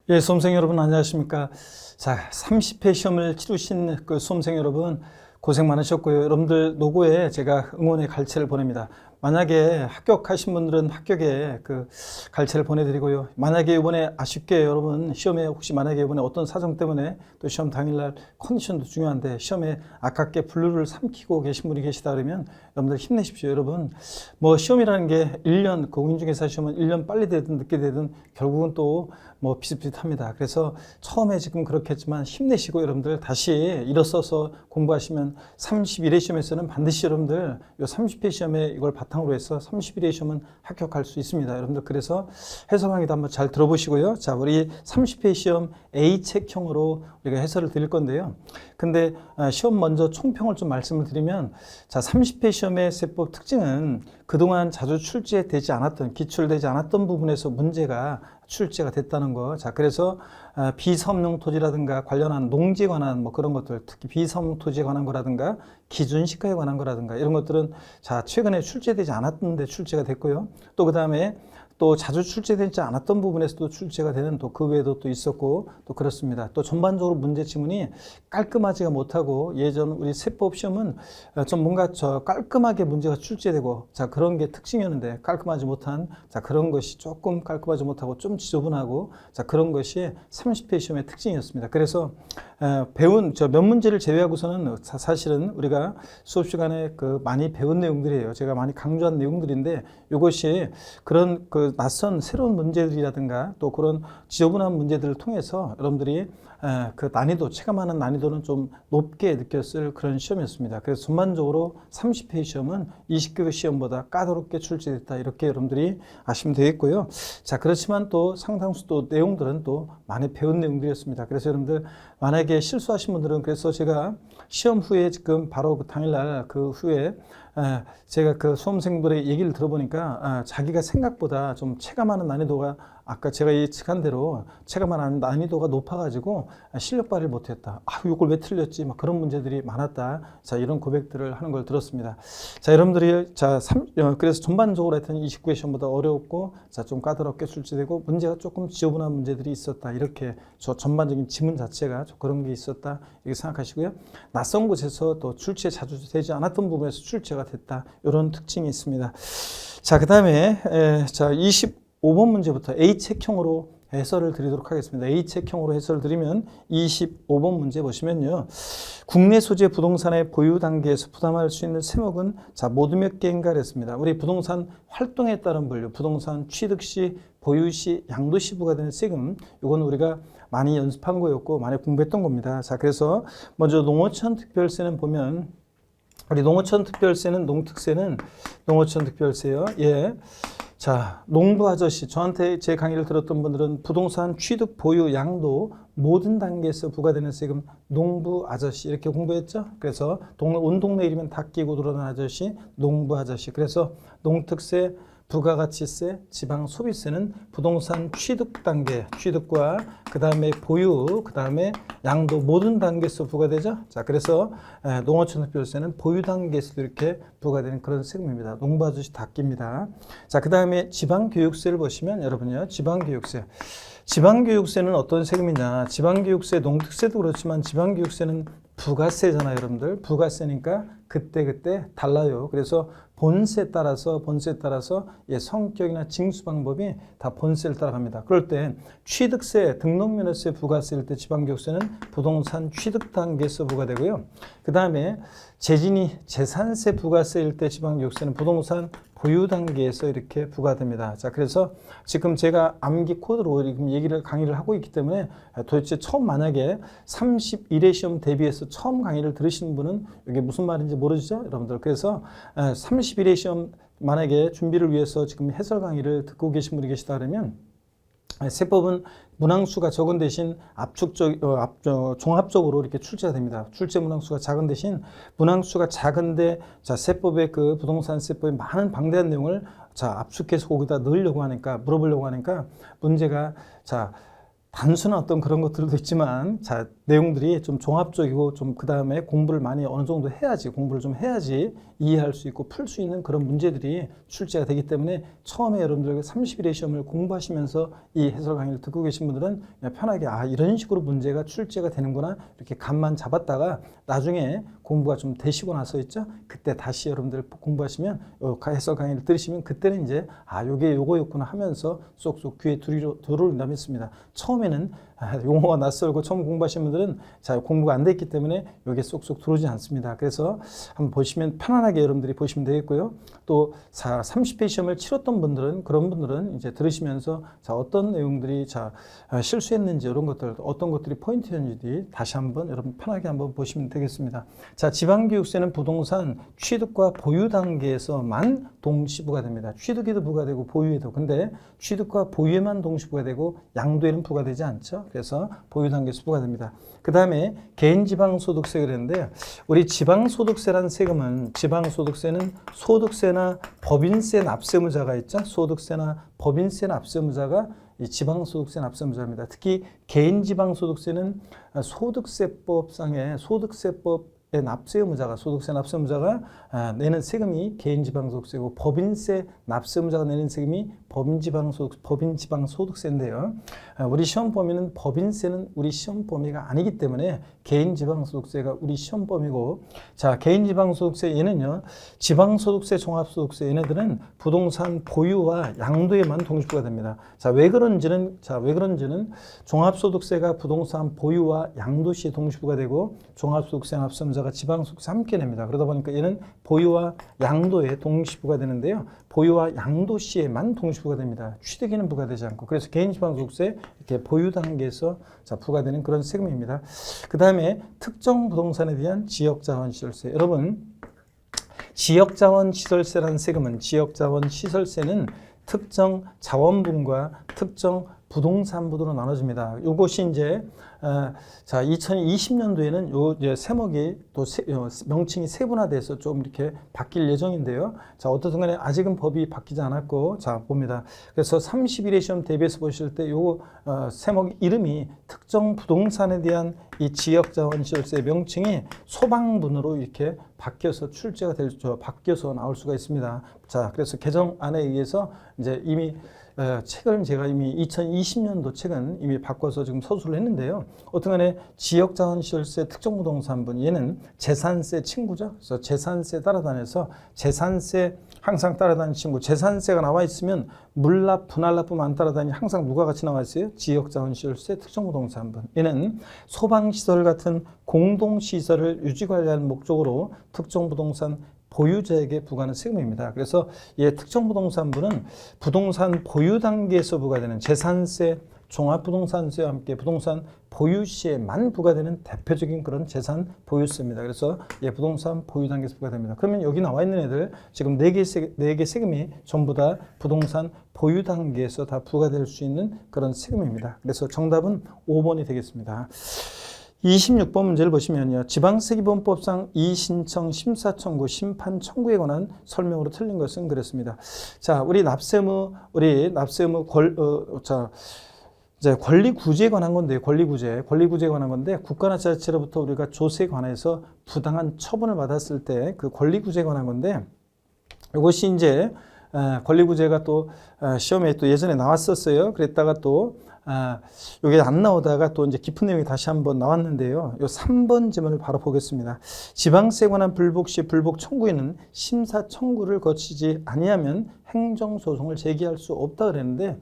예, 수험생 여러분 안녕하십니까? 자, 30회 시험을 치르신 그 수험생 여러분 고생 많으셨고요. 여러분들 노고에 제가 응원의 갈채를 보냅니다. 만약에 합격하신 분들은 합격에 그 갈채를 보내드리고요. 만약에 이번에 아쉽게 여러분 시험에 혹시 만약에 이번에 어떤 사정 때문에 또 시험 당일날 컨디션도 중요한데 시험에 아깝게 분류를 삼키고 계신 분이 계시다 그러면 여러분들 힘내십시오. 여러분 뭐 시험이라는 게 1년, 공인중개사 시험은 1년 빨리 되든 늦게 되든 결국은 또 뭐 비슷비슷합니다. 그래서 처음에 지금 그렇겠지만 힘내시고 여러분들 다시 일어서서 공부하시면 31회 시험에서는 반드시 여러분들 이 30회 시험에 이걸 바탕으로 해서 31회 시험은 합격할 수 있습니다. 여러분들 그래서 해설 강의도 한번 잘 들어보시고요. 자, 우리 30회 시험 A책형으로 우리가 해설을 드릴 건데요. 근데 시험 먼저 총평을 좀 말씀을 드리면 자, 30회 시험의 세법 특징은 그동안 자주 출제되지 않았던, 기출되지 않았던 부분에서 문제가 출제가 됐다는 거. 자, 그래서 비사업용 토지라든가 관련한 농지에 관한 뭐 그런 것들, 특히 비사업용 토지에 관한 거라든가 기준시가에 관한 거라든가 이런 것들은 자, 최근에 출제되지 않았는데 출제가 됐고요. 또 그 다음에 또 자주 출제되지 않았던 부분에서도 출제가 되는 또 그 외에도 또 있었고 또 그렇습니다. 또 전반적으로 문제 지문이 깔끔하지가 못하고 예전 우리 세법 시험은 좀 뭔가 깔끔하게 문제가 출제되고 자 그런 게 특징이었는데 깔끔하지 못한 자 그런 것이 조금 깔끔하지 못하고 좀 지저분하고 자 그런 것이 30회 시험의 특징이었습니다. 그래서 배운 몇 문제를 제외하고서는 사실은 우리가 수업 시간에 그 많이 배운 내용들이에요. 제가 많이 강조한 내용들인데 이것이 그런 그 낯선 새로운 문제들이라든가 또 그런 지저분한 문제들을 통해서 여러분들이 그 난이도, 체감하는 난이도는 좀 높게 느꼈을 그런 시험이었습니다. 그래서 전반적으로 30회 시험은 20개 시험보다 까다롭게 출제됐다. 이렇게 여러분들이 아시면 되겠고요. 자, 그렇지만 또 상당수 또 내용들은 또 많이 배운 내용들이었습니다. 그래서 여러분들 만약에 실수하신 분들은 그래서 제가 시험 후에 지금 바로 그 당일날 그 후에 제가 그 수험생들의 얘기를 들어보니까 자기가 생각보다 좀 체감하는 난이도가 아까 제가 예측한 대로 체감하는 난이도가 높아가지고 실력 발휘를 못했다. 이걸 왜 틀렸지? 막 그런 문제들이 많았다. 자, 이런 고백들을 하는 걸 들었습니다. 자, 여러분들이 그래서 전반적으로 하여튼 29회 시험보다 어려웠고 자, 좀 까다롭게 출제되고 문제가 조금 지저분한 문제들이 있었다. 이렇게 전반적인 지문 자체가 그런 게 있었다. 이렇게 생각하시고요. 낯선 곳에서 또 출제 자주 되지 않았던 부분에서 출제가 됐다. 이런 특징이 있습니다. 자, 그 다음에 자 25번 문제부터 A책형으로 해설을 드리도록 하겠습니다. A책형으로 해설을 드리면 25번 문제 보시면요. 국내 소재 부동산의 보유 단계에서 부담할 수 있는 세목은 자 모두 몇 개인가 그랬습니다. 우리 부동산 활동에 따른 분류, 부동산 취득 시, 보유 시, 양도 시 부과되는 세금 이건 우리가 많이 연습한 거였고 많이 공부했던 겁니다. 자, 그래서 먼저 농어촌 특별세는 보면 우리 농어촌 특별세는 농어촌 특별세요. 예. 자, 농부 아저씨 저한테 제 강의를 들었던 분들은 부동산 취득, 보유, 양도 모든 단계에서 부과되는 세금 농부 아저씨 이렇게 공부했죠. 그래서 온 동네 이름은 다 끼고 들어오는 아저씨 농부 아저씨. 그래서 농특세, 부가가치세, 지방소비세는 부동산 취득 단계, 취득과 그 다음에 보유, 그 다음에 양도 모든 단계에서 부과되죠. 자, 그래서 농어촌 특별세는 보유 단계에서도 이렇게 부과되는 그런 세금입니다. 농부 아저씨 다 낍니다. 자, 그 다음에 지방교육세를 보시면 여러분요, 지방교육세. 지방교육세는 어떤 세금이냐? 지방교육세, 농특세도 그렇지만 지방교육세는 부가세잖아요, 여러분들. 부가세니까 그때 달라요. 그래서 본세에 따라서 성격이나 징수 방법이 다 본세를 따라갑니다. 그럴 때 취득세, 등록면허세 부과세일 때 지방교육세는 부동산 취득 단계에서 부과되고요. 그 다음에 재산세 부과세일 때 지방교육세는 부동산 보유 단계에서 이렇게 부과됩니다. 자, 그래서 지금 제가 암기 코드로 지금 강의를 하고 있기 때문에 도대체 처음 만약에 31회 시험 대비해서 처음 강의를 들으시는 분은 이게 무슨 말인지 모르시죠? 여러분들. 그래서 31회 시험 만약에 준비를 위해서 지금 해설 강의를 듣고 계신 분이 계시다 그러면 세법은 문항수가 적은 대신 종합적으로 이렇게 출제가 됩니다. 출제 문항수가 작은 대신 문항수가 작은데 자 세법의 그 부동산 세법의 많은 방대한 내용을 자 압축해서 거기다 넣으려고 하니까 물어보려고 하니까 문제가 자 단순한 어떤 그런 것들도 있지만, 자, 내용들이 좀 종합적이고 좀 그 다음에 공부를 많이 어느 정도 해야지, 공부를 좀 해야지 이해할 수 있고 풀 수 있는 그런 문제들이 출제가 되기 때문에 처음에 여러분들 30일의 시험을 공부하시면서 이 해설 강의를 듣고 계신 분들은 그냥 편하게 이런 식으로 문제가 출제가 되는구나 이렇게 감만 잡았다가 나중에 공부가 좀 되시고 나서 있죠. 그때 다시 여러분들 공부하시면 해설 강의를 들으시면 그때는 이제 요게 요거였구나 하면서 쏙쏙 귀에 들어올린다고 했습니다. 처음에는 용어가 낯설고 처음 공부하시는 분들은 자, 공부가 안 됐기 때문에 여기에 쏙쏙 들어오지 않습니다. 그래서 한번 보시면 편안하게 여러분들이 보시면 되겠고요. 또 30회 시험을 치렀던 분들은 그런 분들은 이제 들으시면서 자, 어떤 내용들이 실수했는지 이런 것들 어떤 것들이 포인트였는지 다시 한번 여러분 편하게 한번 보시면 되겠습니다. 자, 지방교육세는 부동산 취득과 보유 단계에서만 동시부가 됩니다. 취득에도 부과되고 보유에도. 근데 취득과 보유에만 동시부가 되고 양도에는 부과되지 않죠. 그래서 보유 단계에서 부과됩니다. 그 다음에 개인지방소득세 그랬는데 우리 지방소득세라는 세금은 지방소득세는 소득세나 법인세 납세무자가 있죠. 소득세나 법인세 납세무자가 이 지방소득세 납세무자입니다. 특히 개인지방소득세는 소득세법상의 소득세 납세무자가 소득세 납세무자가 내는 세금이 개인지방소득세고 법인세 납세무자가 내는 세금이 법인지방소득세인데요. 우리 시험 범위는 법인세는 우리 시험 범위가 아니기 때문에 개인지방소득세가 우리 시험 범위고 자 개인지방소득세 얘는요 지방소득세 종합소득세 얘네들은 부동산 보유와 양도에만 동시부가 됩니다. 왜 그런지는 종합소득세가 부동산 보유와 양도 시에 동시부가 되고 종합소득세 납세무자가 지방소득세 함께 냅니다. 그러다 보니까 얘는 보유와 양도에 동시부가 되는데요. 보유와 양도 시에만 동시부가 됩니다. 취득에는 부과되지 않고. 그래서 개인지방소득세 이렇게 보유 단계에서 부과되는 그런 세금입니다. 그 다음에 특정 부동산에 대한 지역자원시설세. 여러분, 지역자원시설세라는 세금은 지역자원시설세는 특정 자원분과 특정 부동산부로 나눠집니다. 이것이 이제 2020년도에는 요 이제 세목이 또 명칭이 세분화돼서 좀 이렇게 바뀔 예정인데요. 어떻든 간에 아직은 법이 바뀌지 않았고 봅니다. 그래서 30일의 시험 대비해서 보실 때 요 세목 이름이 특정 부동산에 대한 이 지역자원시설세 명칭이 소방분으로 이렇게 바뀌어서 출제가 바뀌어서 나올 수가 있습니다. 그래서 개정안에 의해서 이제 이미 책을 제가 이미 2020년도 책은 이미 바꿔서 지금 서술을 했는데요. 어떤간에 지역자원시설세 특정부동산분 얘는 재산세 친구죠. 그래서 재산세 따라다녀서 재산세 항상 따라다니는 친구. 재산세가 나와 있으면 물납, 분할납부만 안 따라다니 항상 누가 같이 나와 있어요? 지역자원시설세 특정부동산분. 얘는 소방시설 같은 공동시설을 유지관리하는 목적으로 특정부동산 보유자에게 부과하는 세금입니다. 그래서 특정 부동산부는 부동산 보유 단계에서 부과되는 재산세, 종합부동산세와 함께 부동산 보유 시에만 부과되는 대표적인 그런 재산 보유세입니다. 그래서 부동산 보유 단계에서 부과됩니다. 그러면 여기 나와 있는 애들 지금 4개 세금이 전부 다 부동산 보유 단계에서 다 부과될 수 있는 그런 세금입니다. 그래서 정답은 5번이 되겠습니다. 26번 문제를 보시면요. 지방세기본법상 이의신청, 심사청구, 심판청구에 관한 설명으로 틀린 것은 그렇습니다. 우리 납세의무 이제 권리구제에 관한 건데요. 권리구제에 관한 건데 국가나 지자체로부터 우리가 조세에 관해서 부당한 처분을 받았을 때 그 권리구제에 관한 건데 이것이 이제 권리구제가 또 시험에 또 예전에 나왔었어요. 그랬다가 또 이게 안 나오다가 또 이제 깊은 내용이 다시 한번 나왔는데요. 요 3번 지문을 바로 보겠습니다. 지방세에 관한 불복 시 불복 청구에는 심사 청구를 거치지 아니하면 행정소송을 제기할 수 없다 그랬는데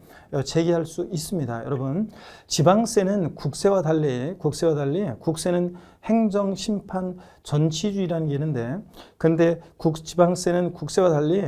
제기할 수 있습니다. 여러분, 지방세는 국세와 달리 국세는 행정, 심판, 전치주의라는 게 있는데 근데 지방세는 국세와 달리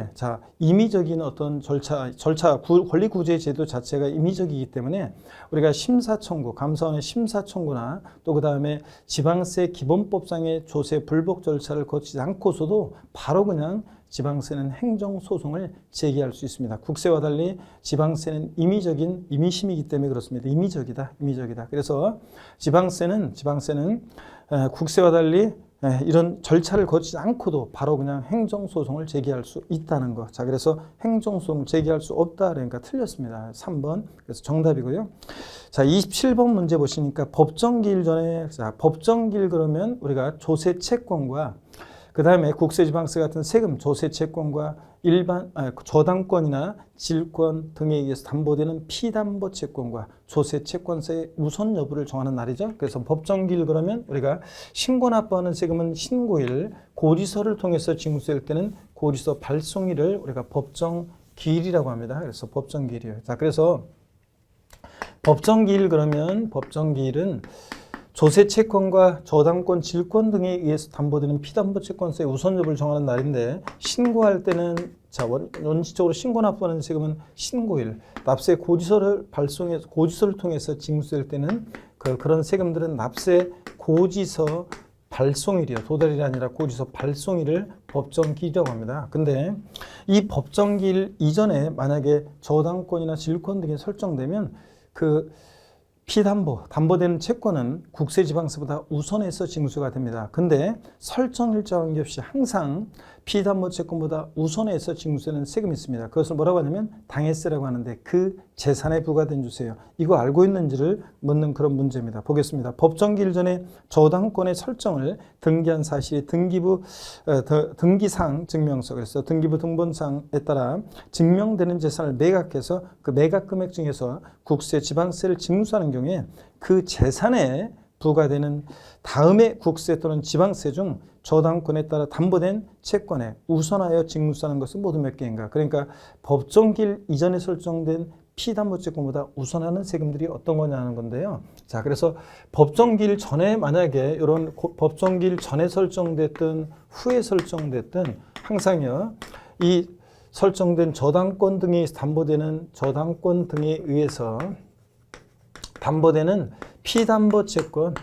임의적인 어떤 절차 권리구제 제도 자체가 임의적이기 때문에 우리가 심사청구, 감사원의 심사청구나 또 그 다음에 지방세 기본법상의 조세 불복 절차를 거치지 않고서도 바로 그냥 지방세는 행정소송을 제기할 수 있습니다. 국세와 달리 지방세는 임의심이기 때문에 그렇습니다. 임의적이다. 그래서 지방세는 국세와 달리 이런 절차를 거치지 않고도 바로 그냥 행정소송을 제기할 수 있다는 거. 자, 그래서 행정소송 제기할 수 없다. 그러니까 틀렸습니다. 3번. 그래서 정답이고요. 자, 27번 문제 보시니까 법정기일 전에, 자, 법정기일 그러면 우리가 조세 채권과 그 다음에 국세지방세 같은 세금, 조세 채권과 저당권이나 질권 등에 의해서 담보되는 피담보 채권과 조세 채권세의 우선 여부를 정하는 날이죠. 그래서 법정기일 그러면 우리가 신고 납부하는 세금은 신고일, 고지서를 통해서 징수될 때는 고지서 발송일을 우리가 법정기일이라고 합니다. 그래서 법정기일이에요. 자, 그래서 법정기일 그러면 법정기일은 조세 채권과 저당권, 질권 등에 의해서 담보되는 피담보 채권세의 우선 여부를 정하는 날인데 신고할 때는 자, 원칙적으로 신고 납부하는 세금은 신고일, 납세 고지서를 발송해서 고지서를 통해서 징수될 때는 그런 세금들은 납세 고지서 발송일이요. 도달일이 아니라 고지서 발송일을 법정기일이라고 합니다. 근데 이 법정기일 이전에 만약에 저당권이나 질권 등이 설정되면 담보되는 채권은 국세지방세보다 우선해서 징수가 됩니다. 근데 설정일자와 관계없이 항상 피담보 채권보다 우선해서 징수되는 세금이 있습니다. 그것을 뭐라고 하냐면 당해세라고 하는데 그 재산에 부과된 주세요. 이거 알고 있는지를 묻는 그런 문제입니다. 보겠습니다. 법정기일 전에 저당권의 설정을 등기한 사실이 등기상 증명서, 그래서 등기부 등본상에 따라 증명되는 재산을 매각해서 그 매각 금액 중에서 국세 지방세를 징수하는 경우에 그 재산에 부과되는 다음에 국세 또는 지방세 중 저당권에 따라 담보된 채권에 우선하여 징수하는 것은 모두 몇 개인가? 그러니까 법정기일 이전에 설정된 피담보 채권보다 우선하는 세금들이 어떤 거냐는 건데요. 자, 그래서 법정기일 전에 만약에 이런 법정기일 전에 설정됐든 후에 설정됐든 항상요, 이 설정된 저당권 등이 담보되는 저당권 등에 의해서 담보되는 피담보 채권은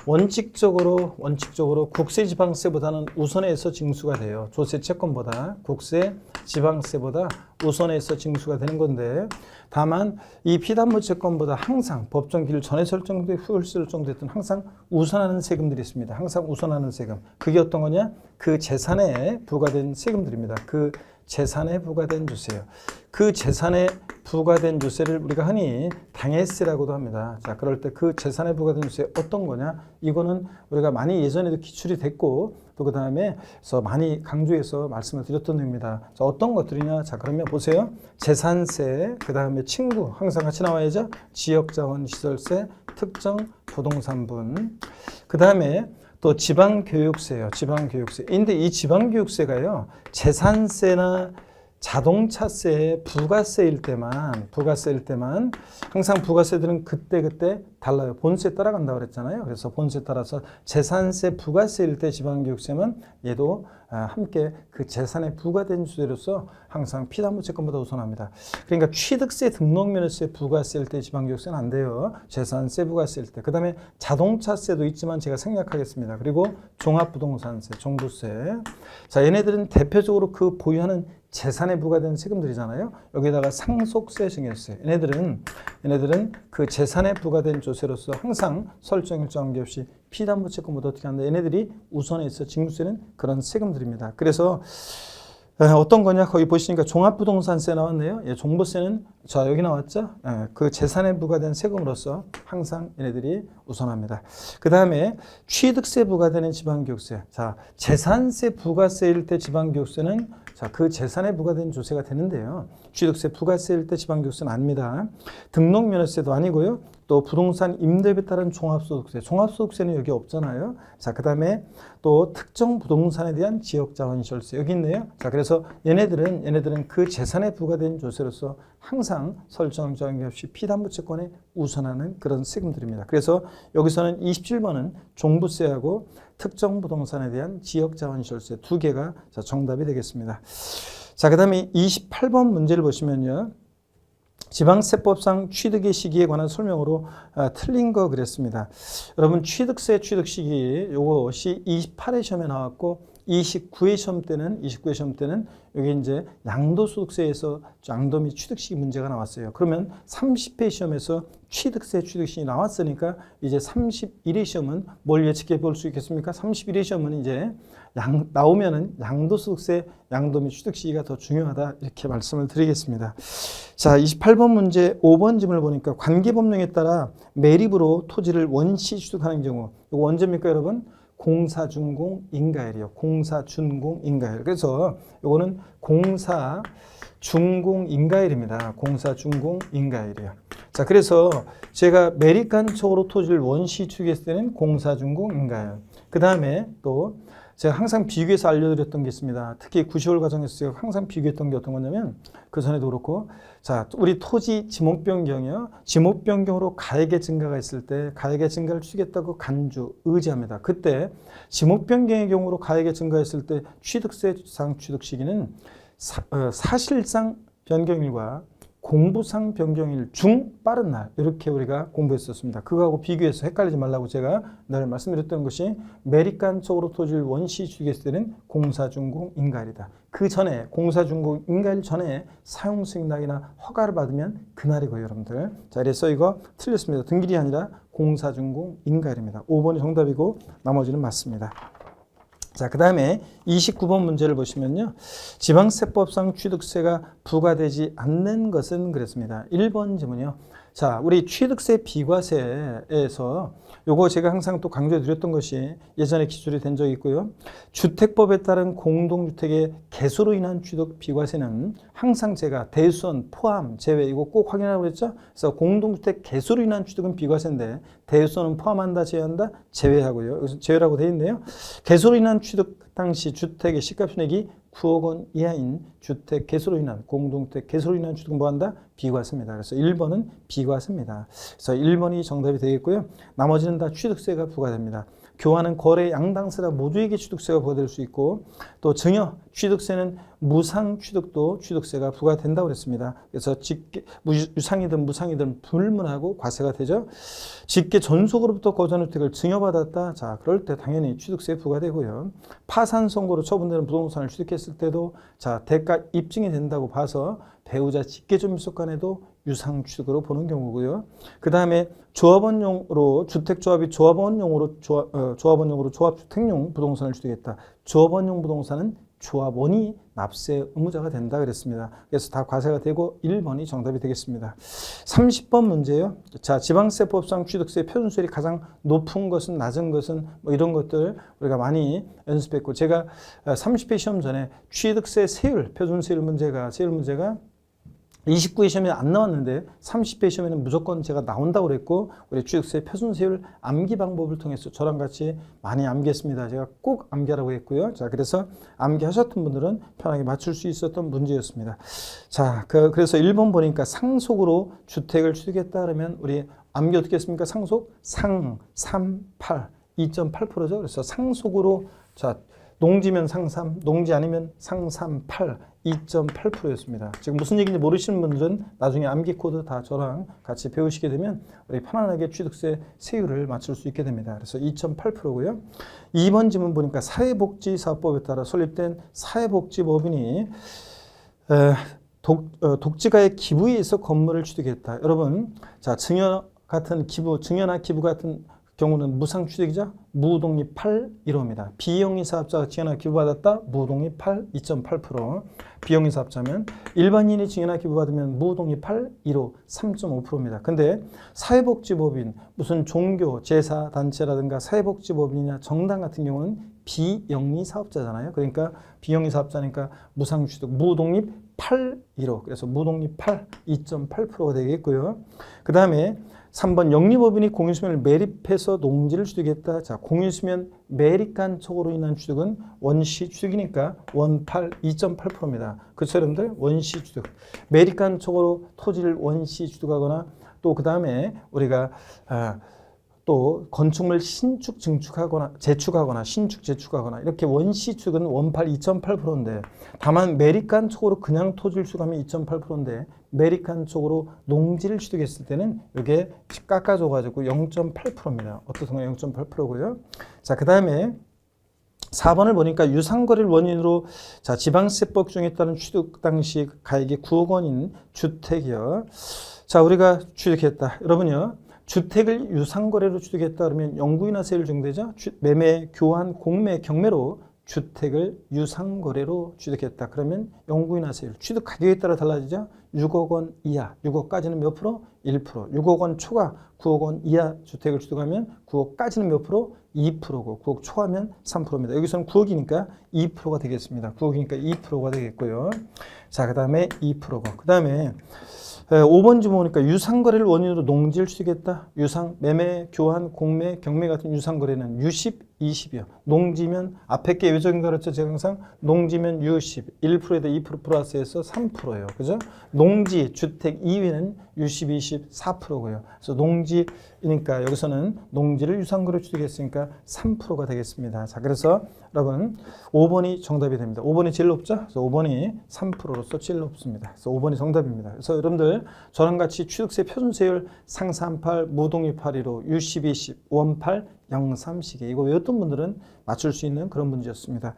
원칙적으로 국세지방세보다는 우선해서 징수가 돼요. 조세 채권보다 국세지방세보다 우선해서 징수가 되는 건데, 다만 이 피담보 채권보다 항상 법정기일 전에 설정된 후에 설정됐든 항상 우선하는 세금들이 있습니다. 항상 우선하는 세금. 그게 어떤 거냐? 그 재산에 부과된 세금들입니다. 그 재산에 부과된 주세요. 그 재산에 부과된 주세를 우리가 흔히 당해세라고도 합니다. 자, 그럴 때 그 재산에 부과된 주세 어떤 거냐? 이거는 우리가 많이 예전에도 기출이 됐고 또 그 다음에 많이 강조해서 말씀을 드렸던 내용입니다. 자, 어떤 것들이냐? 자, 그러면 보세요. 재산세, 그 다음에 친구 항상 같이 나와야죠. 지역자원시설세, 특정 부동산분, 그 다음에 또 지방교육세요. 지방교육세. 근데 이 지방교육세가요, 재산세나 자동차세에 부가세일 때만 항상 부가세들은 그때 달라요. 본세 따라간다고 그랬잖아요. 그래서 본세 따라서 재산세 부가세일 때 지방교육세만 얘도 함께 그 재산에 부과된 주세로서 항상 피담보 채권보다 우선합니다. 그러니까 취득세, 등록면허세 부가세일 때 지방교육세는 안 돼요. 재산세 부가세일 때. 그 다음에 자동차세도 있지만 제가 생략하겠습니다. 그리고 종합부동산세, 종부세. 자, 얘네들은 대표적으로 그 보유하는 재산에 부과된 세금들이잖아요. 여기다가 상속세, 증여세. 얘네들은 그 재산에 부과된 조세로서 항상 설정일자 관계없이 피담보 채권보다 어떻게 하는데 얘네들이 우선해서 징수되는 그런 세금들입니다. 그래서 어떤 거냐? 거기 보시니까 종합부동산세 나왔네요. 예, 종부세는 자, 여기 나왔죠? 그 재산에 부과된 세금으로서 항상 얘네들이 우선합니다. 그 다음에 취득세 부과되는 지방교육세. 자, 재산세 부가세일 때 지방교육세는 자, 그 재산에 부과된 조세가 되는데요. 취득세 부가세일 때 지방교육세는 아닙니다. 등록면허세도 아니고요. 또 부동산 임대비에 따른 종합소득세. 종합소득세는 여기 없잖아요. 자, 그 다음에 또 특정 부동산에 대한 지역자원시설세. 여기 있네요. 자, 그래서 얘네들은 그 재산에 부과된 조세로서 항상 설정일자 관계없이 피담보 채권에 우선하는 그런 세금들입니다. 그래서 여기서는 27번은 종부세하고 특정 부동산에 대한 지역자원시설세 두 개가 정답이 되겠습니다. 자, 그 다음에 28번 문제를 보시면요. 지방세법상 취득의 시기에 관한 설명으로 틀린 거 그랬습니다. 여러분 취득세 취득 시기 요것이 28회 시험에 나왔고 29회 시험 때는 여기 이제 양도소득세에서 양도 및 취득시 문제가 나왔어요. 그러면 30회 시험에서 취득시 나왔으니까 이제 31회 시험은 뭘 예측해 볼 수 있겠습니까? 31회 시험은 이제 나오면은 양도소득세, 양도 및 취득시가 더 중요하다 이렇게 말씀을 드리겠습니다. 자, 28번 문제 5번 질문을 보니까 관계법령에 따라 매립으로 토지를 원시 취득하는 경우 이거 언제입니까 여러분? 공사준공인가일이요. 공사준공인가일. 그래서 이거는 공사준공인가일입니다. 공사준공인가일이요. 자, 그래서 제가 매립간척으로 토지를 원시 취득했을 때는 공사준공인가일. 그 다음에 또 제가 항상 비교해서 알려드렸던 게 있습니다. 특히 90월 과정에서 제가 항상 비교했던 게 어떤 거냐면 그 전에도 그렇고 자, 우리 토지 지목 변경이요. 지목 변경으로 가액의 증가가 있을 때 가액의 증가를 추겠다고 간주, 의지합니다. 그때 지목 변경의 경우로 가액의 증가했을 때 취득세상 취득 시기는 사실상 변경일과 공부상 변경일 중 빠른 날 이렇게 우리가 공부했었습니다. 그거하고 비교해서 헷갈리지 말라고 제가 늘 말씀드렸던 것이 매립간척으로 토지를 원시 취득했을 때는 공사준공인가일이다. 그 전에 공사준공인가일 전에 사용승인락이나 허가를 받으면 그날이고요, 여러분들. 자, 그래서 이거 틀렸습니다. 등길이 아니라 공사준공인가일입니다. 5번이 정답이고 나머지는 맞습니다. 자, 그 다음에 29번 문제를 보시면요. 지방세법상 취득세가 부과되지 않는 것은 그랬습니다. 1번 질문이요. 자, 우리 취득세 비과세에서 요거 제가 항상 또 강조해 드렸던 것이 예전에 기술이 된 적이 있고요. 주택법에 따른 공동주택의 개수로 인한 취득 비과세는 항상 제가 대수원 포함 제외 이거 꼭 확인하라고 그랬죠. 그래서 공동주택 개수로 인한 취득은 비과세인데 대수원은 포함한다 제외한다 제외하고요. 여기서 제외라고 되어 있네요. 개수로 인한 취득 당시 주택의 시가총액이 9억 원 이하인 주택 개수로 인한 공동주택 개수로 인한 취득은 뭐한다? 비과세입니다. 그래서 1번은 비과세입니다. 그래서 1번이 정답이 되겠고요. 나머지는 다 취득세가 부과됩니다. 교환은 거래 양당세라 모두에게 취득세가 부과될 수 있고 또 증여 취득세는 무상 취득도 취득세가 부과된다고 그랬습니다. 그래서 직계 유상이든 무상이든 불문하고 과세가 되죠. 직계 전속으로부터 거주주택을 증여받았다. 자, 그럴 때 당연히 취득세 부과되고요. 파산 선고로 처분되는 부동산을 취득했을 때도 자, 대가 입증이 된다고 봐서 배우자 직계존밀속 간에도 유상취득으로 보는 경우고요. 그 다음에 조합원용으로 주택조합이 조합원용으로 조합주택용 부동산을 취득했다. 조합원용 부동산은 조합원이 납세 의무자가 된다 그랬습니다. 그래서 다 과세가 되고 1번이 정답이 되겠습니다. 30번 문제요. 자, 지방세법상 취득세 표준세율이 가장 높은 것은 낮은 것은 뭐 이런 것들 우리가 많이 연습했고 제가 30회 시험 전에 취득세 세율 표준세율 문제가 29회 시험에 안 나왔는데 30회 시험에는 무조건 제가 나온다고 그랬고 우리 취득세 표준세율 암기 방법을 통해서 저랑 같이 많이 암기했습니다. 제가 꼭 암기하라고 했고요. 자, 그래서 암기하셨던 분들은 편하게 맞출 수 있었던 문제였습니다. 자, 그래서 1번 보니까 상속으로 주택을 취득했다 그러면 우리 암기 어떻게 했습니까? 상속 38 2.8%죠. 그래서 상속으로 자, 농지면 상삼, 농지 아니면 상삼8 2.8%였습니다. 지금 무슨 얘기인지 모르시는 분들은 나중에 암기 코드 다 저랑 같이 배우시게 되면 우리 편안하게 취득세 세율을 맞출 수 있게 됩니다. 그래서 2.8%고요. 2번 질문 보니까 사회복지사업법에 따라 설립된 사회복지법인이 독지가의 기부에 의해서 건물을 취득했다. 여러분, 자, 증여 같은 기부, 증여나 기부 같은 경우는 무상취득이죠. 무독립 8, 1호입니다. 비영리 사업자가 증여나 기부받았다. 무독립 8, 2.8%. 비영리 사업자면 일반인이 증여나 기부받으면 무독립 8, 1호 3.5%입니다. 근데 사회복지법인, 무슨 종교, 제사, 단체라든가 사회복지법인이나 정당 같은 경우는 비영리 사업자잖아요. 그러니까 비영리 사업자니까 무상취득, 무독립 8, 1호. 그래서 무독립 8, 2.8%가 되겠고요. 그 다음에 3번 영리법인이 공유수면을 매립해서 농지를 취득했다. 자, 공유수면 매립간척으로 인한 취득은 원시 취득이니까 원팔 2.8%입니다. 그렇죠, 여러분들? 원시 취득. 매립간척으로 토지를 원시 취득하거나 또 그 다음에 우리가 또 건축물 신축 증축하거나 재축하거나 신축 재축하거나 이렇게 원시 취득은 원팔 2.8%인데 다만 매립간척으로 그냥 토지를 취득하면 2.8%인데 매립간척으로 농지를 취득했을 때는 이게 깎아줘가지고 0.8%입니다. 어떻든 0.8%고요. 자, 그 다음에 4번을 보니까 유상거래를 원인으로 자, 지방세법 중에 따른 취득 당시 가액이 9억 원인 주택이요. 자, 우리가 취득했다. 여러분요. 주택을 유상거래로 취득했다 그러면 영구인하세율 적용되죠. 매매, 교환, 공매, 경매로 주택을 유상거래로 취득했다. 그러면 영구인하세율 취득 가격에 따라 달라지죠. 6억 원 이하, 6억까지는 몇 프로? 1%. 6억 원 초과 9억 원 이하 주택을 취득하면 9억까지는 몇 프로? 2%고 9억 초하면 3%입니다. 여기서는 9억이니까 2%가 되겠습니다. 9억이니까 2%가 되겠고요. 자, 그 다음에 2%고 그 다음에 5번 주 보니까 유상거래를 원인으로 농지를 취득했다. 유상, 매매, 교환, 공매, 경매 같은 유상거래는 유십, 20이요. 농지면 앞에 게 외적인 거랬죠. 제가 항상 농지면 유십, 1%에다 2% 플러스해서 3%예요. 그죠? 농지, 주택 2위는 유십, 20, 4%고요. 그래서 농지니까 여기서는 농지를 유상거래 취득했으니까 3%가 되겠습니다. 자, 그래서 여러분 5번이 정답이 됩니다. 5번이 제일 높죠? 그래서 5번이 3%로서 제일 높습니다. 그래서 5번이 정답입니다. 그래서 여러분들 저랑 같이 취득세 표준세율 상산팔, 무동입815, 유십, 20, 원팔, 03시계 이거 외웠던 분들은 맞출 수 있는 그런 문제였습니다.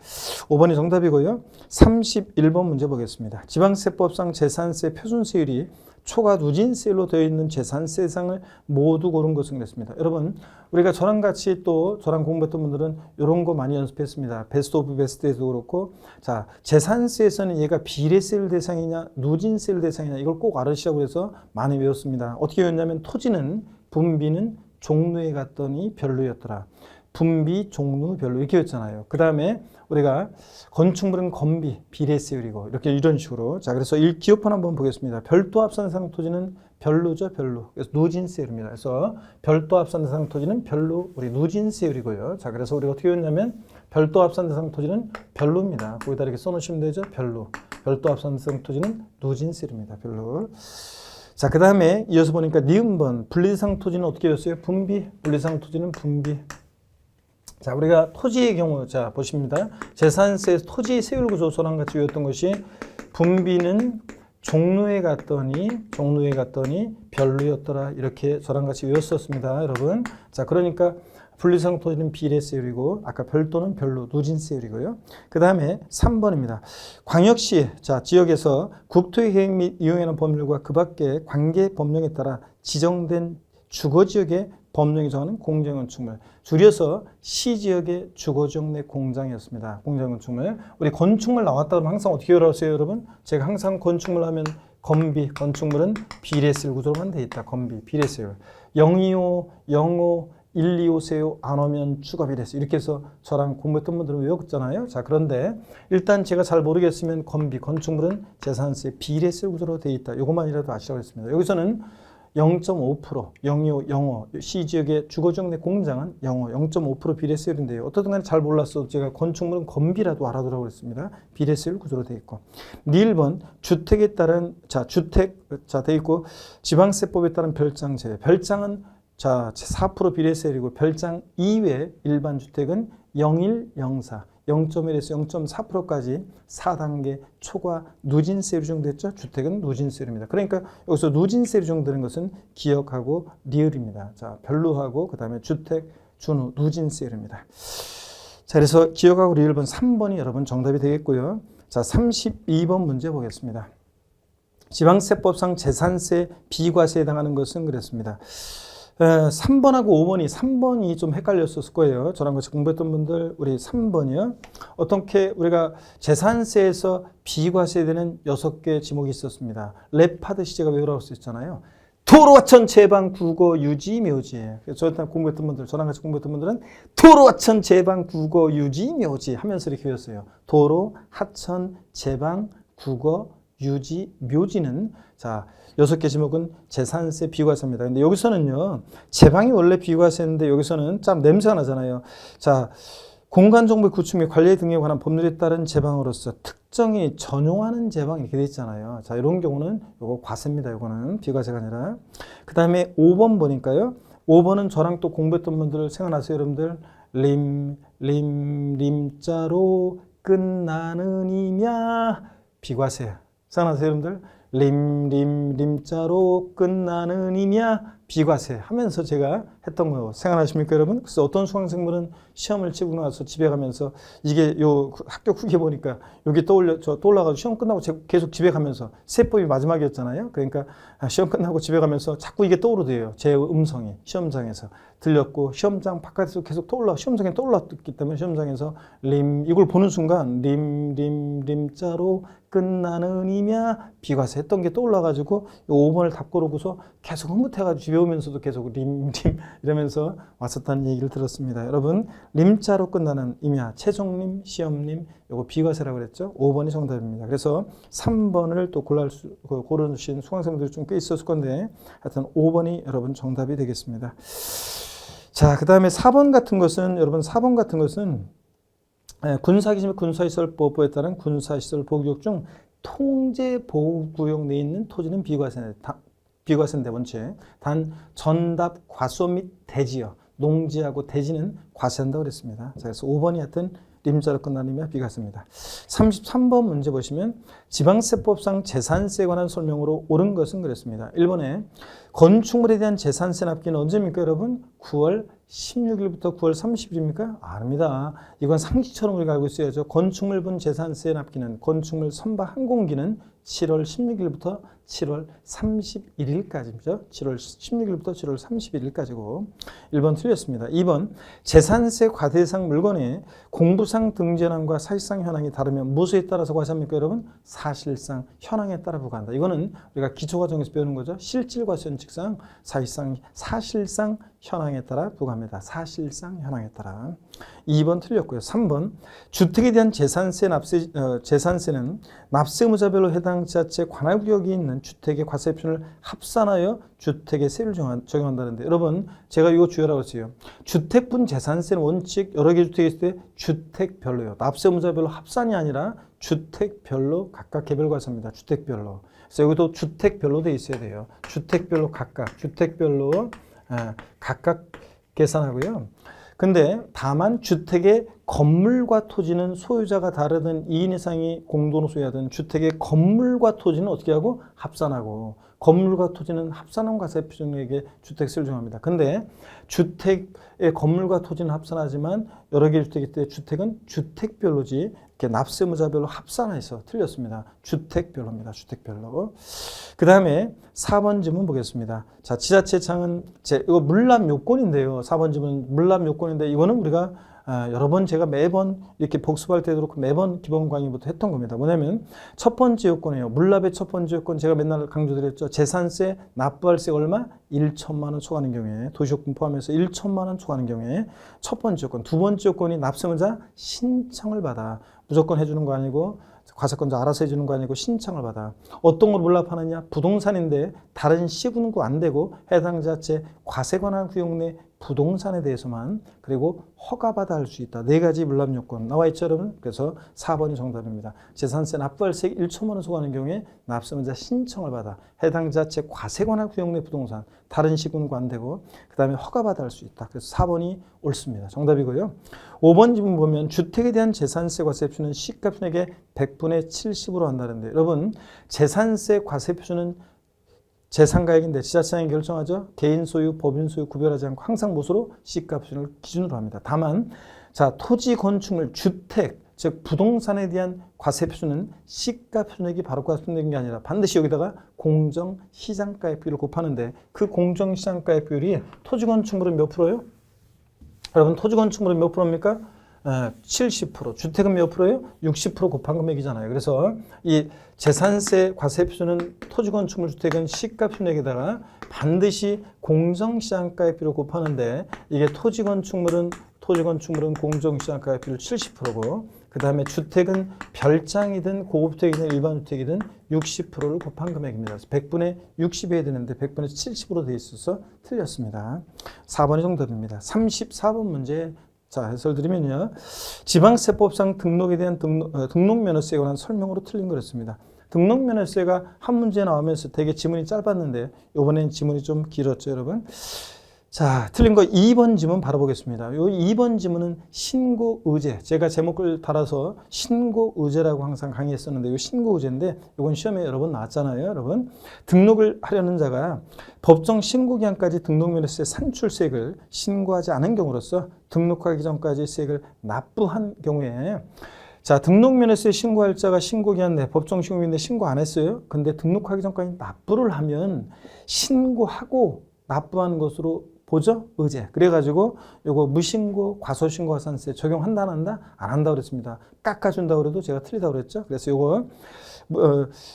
5번이 정답이고요. 31번 문제 보겠습니다. 지방세법상 재산세 표준세율이 초과 누진세율로 되어 있는 재산세상을 모두 고른 것은 그랬습니다. 여러분 우리가 저랑 같이 또 저랑 공부했던 분들은 이런 거 많이 연습했습니다. 베스트 오브 베스트에도 그렇고 자 재산세에서는 얘가 비례세율 대상이냐 누진세율 대상이냐 이걸 꼭 알으시라고 해서 많이 외웠습니다. 어떻게 외웠냐면 토지는 분비는 종루에 갔더니 별로였더라. 분비, 종루, 별로 이렇게 했잖아요. 그 다음에 우리가 건축물은 건비, 비례세율이고 이렇게 이런 식으로. 자, 그래서 기호편 한번 보겠습니다. 별도 합산 대상 토지는 별로죠, 별로. 그래서 누진세율입니다. 그래서 별도 합산 대상 토지는 별로, 우리 누진세율이고요. 자, 그래서 우리가 어떻게 했냐면 별도 합산 대상 토지는 별로입니다. 거기다 이렇게 써놓으시면 되죠, 별로. 별도 합산 대상 토지는 누진세율입니다, 별로. 자, 그 다음에 이어서 보니까 니은번 분리대상 토지는 어떻게 되었어요? 분비, 분리대상 토지는 분비. 자, 우리가 토지의 경우 자 보십니다. 재산세 토지 세율 구조 저랑 같이 외웠던 것이 분비는 종루에 갔더니 별로였더라 이렇게 저랑 같이 외웠었습니다, 여러분. 자, 그러니까 분리대상 토지는 비례세율이고 아까 별도는 별로 누진세율이고요. 그 다음에 3번입니다. 광역시 자 지역에서 국토의 계획 및 이용하는 법률과 그 밖의 관계 법령에 따라 지정된 주거지역의 법령이 정하는 공정건축물 줄여서 시지역의 주거지역 내 공장이었습니다. 공정건축물 우리 건축물 나왔다 그러면 항상 어떻게 열어주세요, 여러분? 제가 항상 건축물 하면 건비 건축물은 비례세율 구조로만 돼 있다. 건비 비례세율 025 05 125세요 안 오면 추가 비례세 이렇게 해서 저랑 공부했던 분들은 외웠잖아요. 자, 그런데 일단 제가 잘 모르겠으면 건비 건축물은 재산세 비례세 구조로 되어 있다. 이것만이라도 아시라고 했습니다. 여기서는 0.5% 025 시지역의 주거지역 내 공장은 0.5% 비례세율인데요. 어떤 간에 잘 몰랐어도 제가 건축물은 건비라도 알아두라고 했습니다. 비례세율 구조로 되어 있고. 1번 주택에 따른 자 주택 자 되어 있고 지방세법에 따른 별장 제외. 별장은 자 4% 비례세율이고 별장 이외 일반 주택은 0104 0.1에서 0.4%까지 4단계 초과 누진세율이 적용됐죠. 주택은 누진세율입니다. 그러니까 여기서 누진세율이 적용되는 것은 기역하고 리을입니다. 자, 별로하고 그 다음에 주택, 준후, 누진세율입니다. 자, 그래서 기역하고 리을번 3번이 여러분 정답이 되겠고요. 자, 32번 문제 보겠습니다. 지방세법상 재산세 비과세에 해당하는 것은 그랬습니다. 3번하고 5번이 좀 헷갈렸었을 거예요. 저랑 같이 공부했던 분들 우리 3번이요. 어떻게 우리가 재산세에서 비과세되는 6개 지목이 있었습니다. 랩하듯이 제가 외우라고 했잖아요. 도로하천 제방 국어 유지 묘지예요. 그래서 공부했던 분들 저랑 같이 공부했던 분들은 도로하천 제방 국어 유지 묘지 하면서 이렇게 외웠어요. 도로 하천 제방 국어 유지 묘지는 자 6개 지목은 재산세 비과세입니다. 근데 여기서는요 제방이 원래 비과세인데 여기서는 참 냄새가 나잖아요. 자 공간정보의 구축 및 관리 등에 관한 법률에 따른 제방으로서 특정이 전용하는 제방 이렇게 돼 있잖아요. 자 이런 경우는 요거 과세입니다. 요거는 비과세가 아니라. 그 다음에 5번 보니까요. 5번은 저랑 또 공부했던 분들 생각나세요, 여러분들? 림자로 끝나는 이냐 비과세. 생각나세요, 여러분들? 림자로 끝나는 이냐 비과세 하면서 제가 했던 거 생각나십니까, 여러분? 그래서 어떤 수강생분은 시험을 치고 나서 집에 가면서 이게 요 합격 후기 보니까 여기 떠올라가지고 시험 끝나고 계속 집에 가면서 세법이 마지막이었잖아요. 그러니까 시험 끝나고 집에 가면서 자꾸 이게 떠오르대요. 제 음성이 시험장에서 들렸고 시험장 바깥에서 계속 시험장에 떠올랐기 때문에 시험장에서 이걸 보는 순간 림자로 끝나는 이냐 비과세 했던 게 떠올라가지고 5번을 답 고르고서 계속 흐뭇해가지고 집에 오면서도 계속 이러면서 왔었다는 얘기를 들었습니다. 여러분, 림자로 끝나는 임야, 최종림, 시험림, 요거 비과세라고 그랬죠. 5번이 정답입니다. 그래서 3번을 또 고르신 수강생분들이 좀 꽤 있었을 건데 하여튼 5번이 여러분 정답이 되겠습니다. 자, 그 다음에 4번 같은 것은 여러분 4번 같은 것은 군사기지 및 군사시설보호법에 따른 군사시설 보호구역 중 통제보호구역 내에 있는 토지는 비과세인데 원칙. 단 전답 과수 및 대지역, 농지하고 대지는 과세한다고 그랬습니다. 자, 그래서 5번이 하여튼 림자로 끝나는 비과세입니다. 33번 문제 보시면 지방세법상 재산세에 관한 설명으로 옳은 것은 그랬습니다. 1번에 건축물에 대한 재산세 납기는 언제입니까, 여러분? 9월 16일부터 9월 30일입니까? 아닙니다. 이건 상식처럼 우리가 알고 있어야죠. 건축물분 재산세 납기는 건축물 선박 항공기는 7월 16일부터 7월 31일까지죠. 7월 16일부터 7월 31일까지고 1번 틀렸습니다. 2번 재산세 과대상 물건의 공부상 등재현황과 사실상 현황이 다르면 무엇에 따라서 과세합니까, 여러분? 사실상 현황에 따라 부과한다. 이거는 우리가 기초과정에서 배우는 거죠. 실질과세원칙상 사실상 현황에 따라 부과합니다. 사실상 현황에 따라. 2번 틀렸고요. 3번 주택에 대한 재산세는 납세 의무자별로 해당 지자체 관할구역이 있는 주택의 과세 표준을 합산하여 주택의 세율을 적용한다는데, 여러분 제가 이거 주의하라고 했어요. 주택분 재산세는 원칙 여러 개 주택이 있을 때 주택별로요. 납세 의무자별로 합산이 아니라 주택별로 각각 개별 과세입니다. 주택별로. 그래서 여기도 주택별로 돼 있어야 돼요. 주택별로 각각 계산하고요. 근데 다만 주택의 건물과 토지는 소유자가 다르든 2인 이상이 공동 소유하든 주택의 건물과 토지는 어떻게 하고? 합산하고, 건물과 토지는 합산한 과세 표준액에 주택세를 정합니다. 근데 주택의 건물과 토지는 합산하지만 여러 개의 주택이 때 주택은 주택별로지 이렇게 납세 의무자별로 합산해서 틀렸습니다. 주택별로입니다. 주택별로. 그 다음에 4번 질문 보겠습니다. 자, 지자체장은 이거 물납 요건인데요. 4번 질문 물납 요건인데 이거는 우리가 여러 번 제가 매번 이렇게 복습할 때도 그렇고 매번 기본 강의부터 했던 겁니다. 뭐냐면 첫 번째 요건이에요. 물납의 첫 번째 요건 제가 맨날 강조드렸죠. 재산세 납부할세 얼마? 1천만 원 초과하는 경우에, 도시요금 포함해서 1천만 원 초과하는 경우에 첫 번째 요건. 두 번째 요건이 납세의무자 신청을 받아. 무조건 해주는 거 아니고 과세권자 알아서 해주는 거 아니고 신청을 받아. 어떤 걸 물납하느냐? 부동산인데 다른 시군구 안 되고 해당 지자체 과세 관할 구역 내 부동산에 대해서만 그리고 허가받아 할 수 있다. 네 가지 물납 요건 나와 있죠, 여러분? 그래서 4번이 정답입니다. 재산세 납부할세 1천만 원 소과하는 경우에 납세의무자 신청을 받아 해당 지자체 과세 관할 구역 내 부동산 다른 시군구 안 되고 그 다음에 허가받아 할 수 있다. 그래서 4번이 옳습니다. 정답이고요. 5번 질문 보면 주택에 대한 재산세 과세 표준은 시가표준액의 100분의 70으로 한다는데, 여러분 재산세 과세 표준은 재산가액인데 지자체장이 결정하죠. 개인 소유, 법인 소유 구별하지 않고 항상 무엇으로? 시가 표준을 기준으로 합니다. 다만 자, 토지, 건축물, 주택, 즉 부동산에 대한 과세 표준은 시가 표준액이 바로 과세되는 게 아니라 반드시 여기다가 공정시장가액 비율을 곱하는데 그 공정시장가액 비율이 토지, 건축물은 몇 프로예요? 여러분 토지, 건축물은 몇 프로입니까? 70%, 주택은 몇 프로예요? 60% 곱한 금액이잖아요. 그래서 이 재산세 과세 표준은 토지, 건축물, 주택은 시가 표준액에다가 반드시 공정시장가액 비율을 곱하는데 이게 토지, 건축물은 공정시장가액 비율 70%고 그 다음에 주택은 별장이든 고급주택이든 일반주택이든 60%를 곱한 금액입니다. 그래서 100분의 60이 해야 되는데 100분의 70으로 되어 있어서 틀렸습니다. 4번이 정답입니다. 34번 문제 자, 해설 드리면요. 지방세법상 등록에 대한 등록면허세에 관한 설명으로 틀린 거였습니다. 등록면허세가 한 문제 나오면서 되게 지문이 짧았는데 이번엔 지문이 좀 길었죠, 여러분. 자, 틀린 거 2번 지문 바로 보겠습니다. 요 2번 지문은 신고의제. 제가 제목을 달아서 신고의제라고 항상 강의했었는데 요 신고의제인데 이건 시험에 여러 번 나왔잖아요. 여러분. 등록을 하려는 자가 법정 신고기한까지 등록면허세 산출세액을 신고하지 않은 경우로서 등록하기 전까지 세액을 납부한 경우에 자, 등록면허세 신고할 자가 신고기한 내 법정 신고기인데 신고 안 했어요. 근데 등록하기 전까지 납부를 하면 신고하고 납부하는 것으로 보죠? 의제. 그래가지고 요거 무신고, 과소신고가산세 적용한다, 안 한다? 안 한다 그랬습니다. 깎아준다 그래도 제가 틀리다 그랬죠? 그래서 요거,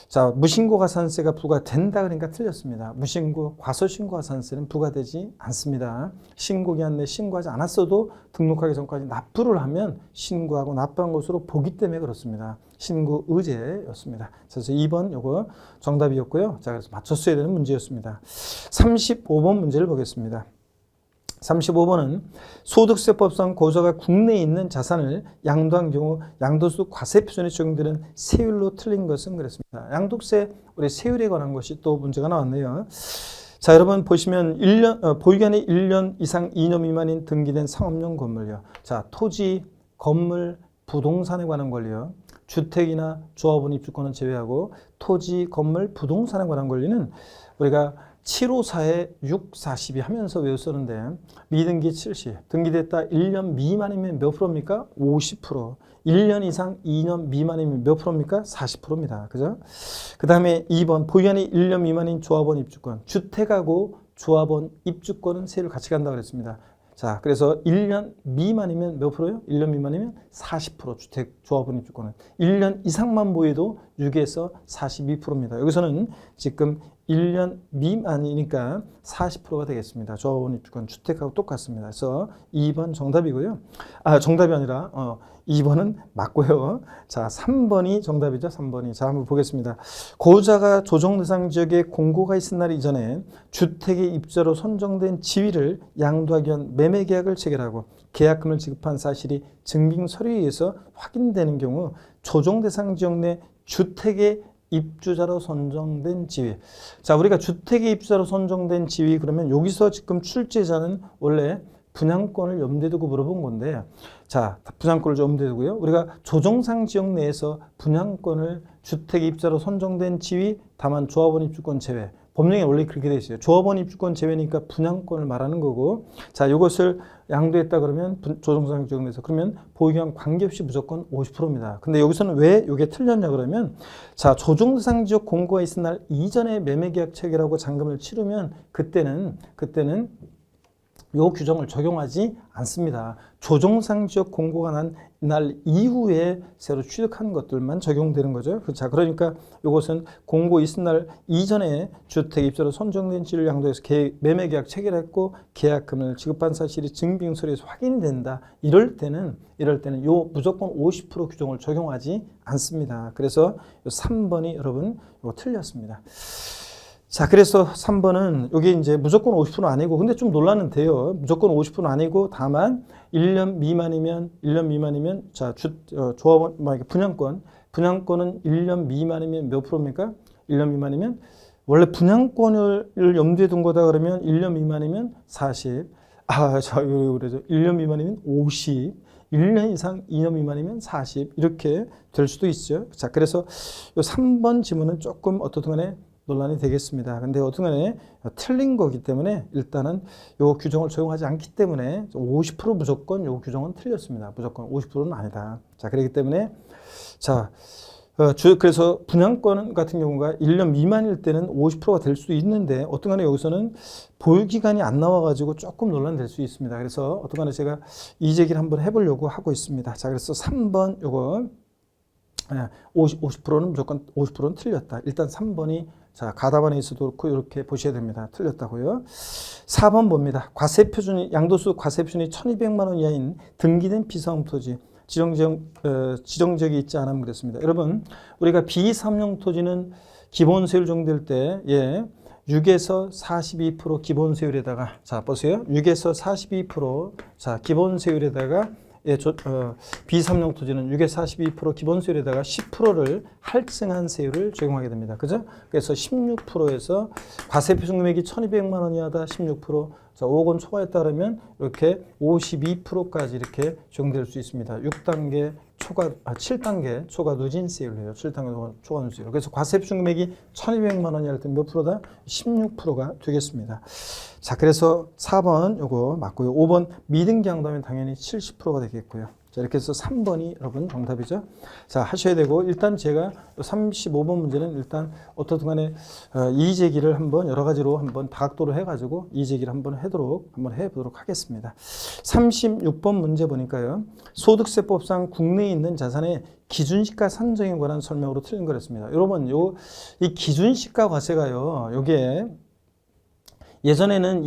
자, 무신고가산세가 부과된다 그러니까 틀렸습니다. 무신고, 과소신고가산세는 부과되지 않습니다. 신고기한 내 신고하지 않았어도 등록하기 전까지 납부를 하면 신고하고 납부한 것으로 보기 때문에 그렇습니다. 신고 의제였습니다. 그래서 2번 요거 정답이었고요. 자, 그래서 맞췄어야 되는 문제였습니다. 35번 문제를 보겠습니다. 35번은 소득세법상 고소가 국내에 있는 자산을 양도한 경우 양도소 과세 표준에 적용되는 세율로 틀린 것은 그랬습니다. 양도세 우리 세율에 관한 것이 또 문제가 나왔네요. 자, 여러분 보시면 1년 보유기간이 1년 이상 2년 미만인 등기된 상업용 건물요. 자, 토지, 건물, 부동산에 관한 권리요. 주택이나 조합원 입주권은 제외하고 토지, 건물, 부동산에 관한 권리는 우리가 754에 642 하면서 외웠었는데 미등기 70, 등기됐다 1년 미만이면 몇 프로입니까? 50%. 1년 이상 2년 미만이면 몇 프로입니까? 40%입니다. 그죠? 그 다음에 2번 보유기간이 1년 미만인 조합원 입주권. 주택하고 조합원 입주권은 세율 같이 간다고 그랬습니다. 자, 그래서 1년 미만이면 몇 프로요? 1년 미만이면 40% 주택 조합원 입주권은. 1년 이상만 보여도 6에서 42%입니다. 여기서는 지금 1년 미만이니까 40%가 되겠습니다. 조합원 입주권 주택하고 똑같습니다. 그래서 2번 정답이고요. 아, 정답이 아니라 2번은 맞고요. 자, 3번이 정답이죠. 3번이. 자, 한번 보겠습니다. 고자가 조정대상 지역에 공고가 있은 날 이전에 주택의 입자로 선정된 지위를 양도하기 위한 매매계약을 체결하고 계약금을 지급한 사실이 증빙 서류에 의해서 확인되는 경우 조정대상 지역 내 주택의 입주자로 선정된 지위. 자, 우리가 주택의 입주자로 선정된 지위 그러면 여기서 지금 출제자는 원래 분양권을 염두에 두고 물어본 건데, 자, 분양권을 염두에 두고요. 우리가 조정상 지역 내에서 분양권을 주택 입자로 선정된 지위, 다만 조합원 입주권 제외. 법령에 원래 그렇게 되어 있어요. 조합원 입주권 제외니까 분양권을 말하는 거고, 자, 이것을 양도했다 그러면 조정상 지역 내에서 그러면 보유기간 관계없이 무조건 50%입니다. 근데 여기서는 왜 이게 틀렸냐 그러면, 자, 조정상 지역 공고가 있은 날 이전에 매매계약 체결하고 잔금을 치르면 그때는 요 규정을 적용하지 않습니다. 조정상 지역 공고가 난 날 이후에 새로 취득한 것들만 적용되는 거죠. 자, 그러니까 이것은 공고 있은 날 이전에 주택 입자로 선정된 지를 양도해서 매매 계약 체결했고 계약금을 지급한 사실이 증빙 서류에서 확인이 된다. 이럴 때는 요 무조건 50% 규정을 적용하지 않습니다. 그래서 요 3번이 여러분 이거 틀렸습니다. 자, 그래서 3번은 여기 이제 무조건 50%는 아니고, 근데 좀 논란은 돼요. 무조건 50%는 아니고, 다만 1년 미만이면 자, 조합원, 분양권은 1년 미만이면 몇 프로입니까? 1년 미만이면 원래 분양권을 염두에 둔 거다 그러면 1년 미만이면 40. 그래서 1년 미만이면 50. 1년 이상 2년 미만이면 40. 이렇게 될 수도 있죠. 자, 그래서 요 3번 지문은 조금 어떻든 간에 논란이 되겠습니다. 근데 어떻게 틀린 거기 때문에 일단은 요 규정을 적용하지 않기 때문에 50% 무조건 요 규정은 틀렸습니다. 무조건 50%는 아니다. 자, 그렇기 때문에 자, 그래서 분양권 같은 경우가 1년 미만일 때는 50%가 될 수 있는데 어떤간에 여기서는 보유기간이 안 나와가지고 조금 논란될 수 있습니다. 그래서 어떤간에 제가 이 제기를 한번 해보려고 하고 있습니다. 자, 그래서 3번 요거 50%는 무조건 50%는 틀렸다. 일단 3번이 자, 가다반에 있어도 그렇고 이렇게 보셔야 됩니다. 틀렸다고요. 4번 봅니다. 과세표준이 양도소 과세표준이 1,200만 원 이하인 등기된 비사업토지 지정지역이 있지 않으면 그랬습니다. 여러분, 우리가 비사업용 토지는 기본세율 정될 때 6에서 42% 기본세율에다가 자, 보세요. 6에서 42% 자, 기본세율에다가 비삼용 토지는 6에서 42% 기본세율에다가 10%를 할증한 세율을 적용하게 됩니다. 그죠? 그래서 16%에서 과세표준 금액이 1,200만 원 이하다 16%, 자, 5억 원 초과했다 그러면 이렇게 52%까지 이렇게 적용될 수 있습니다. 6단계 초과, 7단계 초과 누진세율을 해요. 7단계 초과 누진세율. 그래서 과세 표준 금액이 1,200만 원이 할 때 몇 프로다? 16%가 되겠습니다. 자, 그래서 4번 요거 맞고요. 5번 미등기 양도하면 당연히 70%가 되겠고요. 자, 이렇게 해서 3번이 여러분 정답이죠. 자, 하셔야 되고, 일단 제가 35번 문제는 일단 어떻든 간에 이의제기를 한번 여러 가지로 한번 다각도로 해가지고 이의제기를 한번 해보도록 하겠습니다. 36번 문제 보니까요. 소득세법상 국내에 있는 자산의 기준시가 산정에 관한 설명으로 틀린 거였습니다. 여러분, 이 기준시가 과세가요, 요게 예전에는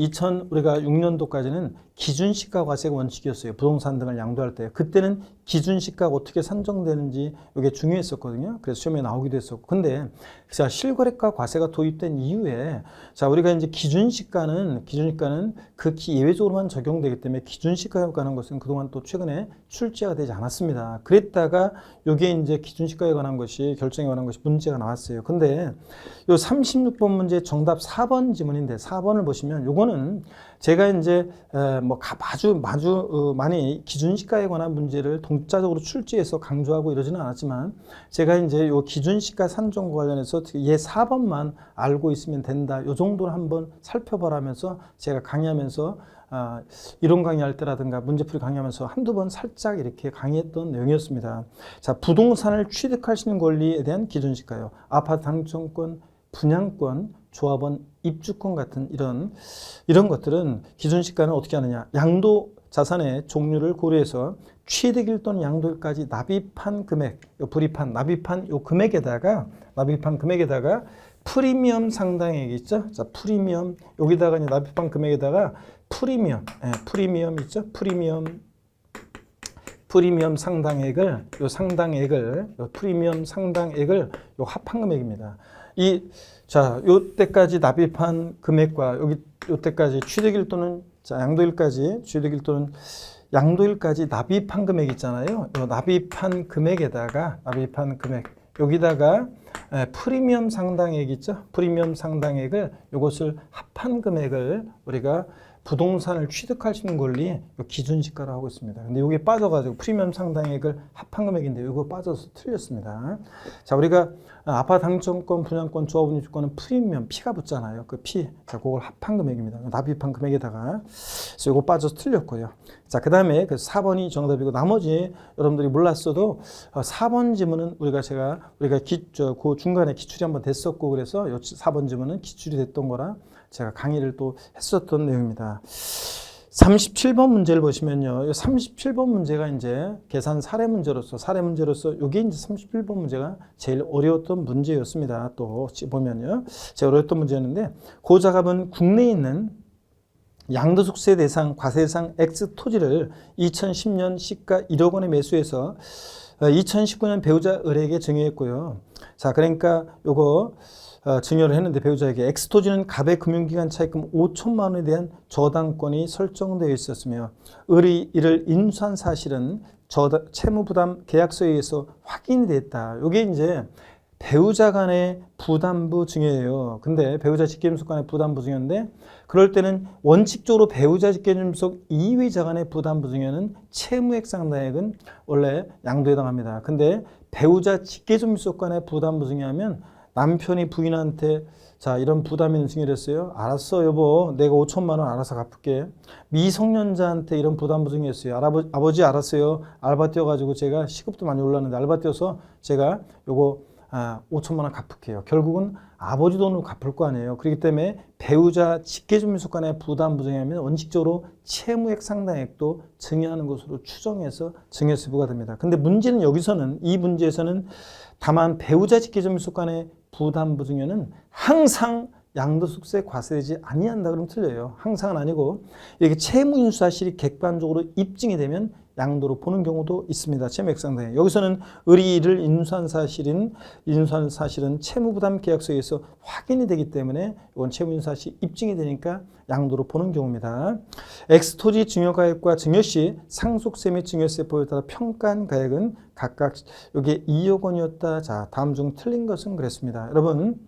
우리가 6년도까지는 기준시가 과세가 원칙이었어요. 부동산 등을 양도할 때. 그때는 기준시가가 어떻게 산정되는지 이게 중요했었거든요. 그래서 시험에 나오기도 했었고. 근데 자, 실거래가 과세가 도입된 이후에 자, 우리가 이제 기준시가는 극히 예외적으로만 적용되기 때문에 기준시가에 관한 것은 그동안 또 최근에 출제가 되지 않았습니다. 그랬다가 이게 이제 기준시가에 관한 것이 결정에 관한 것이 문제가 나왔어요. 근데 요 36번 문제 정답 4번 지문인데 4번을 보시면 요거는 제가 이제 뭐 아주 많이 기준시가에 관한 문제를 독자적으로 출제해서 강조하고 이러지는 않았지만 제가 이제 요 기준시가 산정과 관련해서 얘 4번만 알고 있으면 된다. 요 정도는 한번 살펴보라면서 제가 강의하면서 이론 강의할 때라든가 문제풀이 강의하면서 한두 번 살짝 이렇게 강의했던 내용이었습니다. 자, 부동산을 취득할 수 있는 권리에 대한 기준시가요. 아파트 당첨권, 분양권, 조합원 입주권 같은 이런 것들은 기준시가는 어떻게 하느냐. 양도 자산의 종류를 고려해서 취득일 또는 양도일까지 납입한 금액, 납입한 금액에다가 프리미엄 상당액이 있죠. 자, 프리미엄 여기다가 이제 납입한 금액에다가 프리미엄 있죠. 프리미엄 상당액을 프리미엄 상당액을 합한 금액입니다. 요때까지 납입한 금액과 요때까지 취득일 또는 양도일까지 납입한 금액 있잖아요. 요 납입한 금액에다가 여기다가 프리미엄 상당액 있죠. 프리미엄 상당액을 요것을 합한 금액을 우리가 부동산을 취득할 수 있는 권리 기준시가로 하고 있습니다. 근데 이게 빠져가지고 프리미엄 상당액을 합한 금액인데 이거 빠져서 틀렸습니다. 자, 우리가 아파트 당첨권, 분양권, 조합원 입주권은 프리미엄 P가 붙잖아요. 그 P, 자, 그걸 합한 금액입니다. 납입한 금액에다가 그래서 이거 빠져서 틀렸고요. 자, 그 다음에 그 4번이 정답이고 나머지 여러분들이 몰랐어도 4번 지문은 우리가 그 중간에 기출이 한번 됐었고 그래서 요 4번 지문은 기출이 됐던 거라 제가 강의를 또 했었던 내용입니다. 37번 문제를 보시면요. 37번 문제가 이제 계산 사례 문제로서 이게 이제 37번 문제가 제일 어려웠던 문제였습니다. 또 보면요. 제일 어려웠던 문제였는데 그 작업은 국내에 있는 양도소득세 대상 과세 대상 X 토지를 2010년 시가 1억 원에 매수해서 2019년 배우자 을에게 증여했고요. 자, 그러니까 요거 증여를 했는데 배우자에게 X토지는 갑의 금융기관 차입금 5천만 원에 대한 저당권이 설정되어 있었으며 을이 이를 인수한 사실은 채무부담 계약서에 의해서 확인이 됐다. 이게 이제 배우자 간의 부담부 증여예요. 근데 배우자 직계존속 간의 부담부 증여인데 그럴 때는 원칙적으로 배우자 직계존속 이외자 간의 부담부 증여는 채무액 상당액은 원래 양도에 해당합니다. 근데 배우자 직계존속 간의 부담부 증여하면 남편이 부인한테 자, 이런 부담이 있는 증여를 했어요. 알았어, 여보. 내가 5천만 원 알아서 갚을게. 미성년자한테 이런 부담부 증여했어요. 아버지 알았어요. 알바 뛰어가지고 제가 시급도 많이 올랐는데 알바 뛰어서 제가 요거 5천만 원 갚을게요. 결국은 아버지 돈으로 갚을 거 아니에요. 그렇기 때문에 배우자 직계존속 간의 부담부 증여하면 원칙적으로 채무액 상당액도 증여하는 것으로 추정해서 증여세 부과됩니다. 근데 문제는 이 문제에서는 다만 배우자 직계존속 간의 부담부 증여는 항상 양도소득세 과세되지 아니한다 그러면 틀려요. 항상은 아니고 이렇게 채무인수 사실이 객관적으로 입증이 되면 양도로 보는 경우도 있습니다. 채무액 상당액. 여기서는 을이 이를 인수한 사실은 채무부담 계약서에서 확인이 되기 때문에 이건 채무인수 사실이 입증이 되니까 양도로 보는 경우입니다. X토지 증여가액과 증여시 상속세 및 증여세법에 따라 평가한 가액은 각각 이게 2억 원이었다. 자, 다음 중 틀린 것은 그랬습니다. 여러분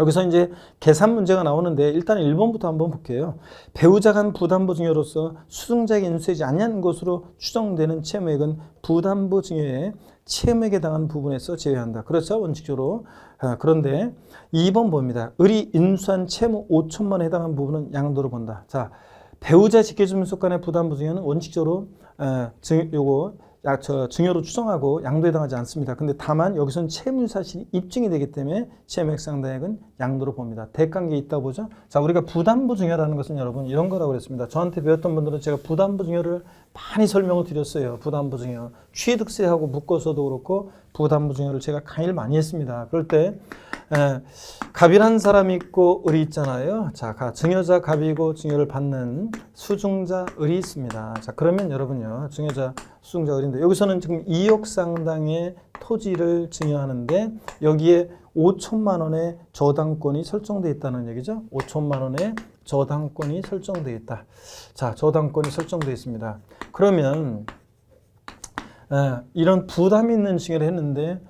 여기서 이제 계산 문제가 나오는데 일단 1번부터 한번 볼게요. 배우자 간 부담부 증여로서 수증자에게 인수되지 아니한 것으로 추정되는 채무액은 부담부 증여에 채무액에 해당하는 부분에서 제외한다. 그렇죠? 원칙적으로. 그런데 2번 봅니다. 을이 인수한 채무 5천만 원에 해당하는 부분은 양도로 본다. 자, 배우자 직계주민속 간의 부담부 증여는 원칙적으로 증여로 추정하고 양도에 해당하지 않습니다. 근데 다만 여기서는 채무 사실이 입증이 되기 때문에 채무액 상당액은 양도로 봅니다. 대관계 있다 보죠. 자, 우리가 부담부 증여라는 것은 여러분 이런 거라고 그랬습니다. 저한테 배웠던 분들은 제가 부담부 증여를 많이 설명을 드렸어요. 부담부 증여. 취득세하고 묶어서도 그렇고 부담부 증여를 제가 강의를 많이 했습니다. 그럴 때 갑이라는 사람이 있고 을이 있잖아요. 자, 증여자 갑이고 증여를 받는 수증자 을이 있습니다. 자, 그러면 여러분요. 증여자 수증자 을인데 여기서는 지금 2억 상당의 토지를 증여하는데 여기에 5천만 원의 저당권이 설정되어 있다는 얘기죠. 5천만 원의 저당권이 설정되어 있다. 자, 저당권이 설정되어 있습니다. 그러면 이런 부담 있는 증여를 했는데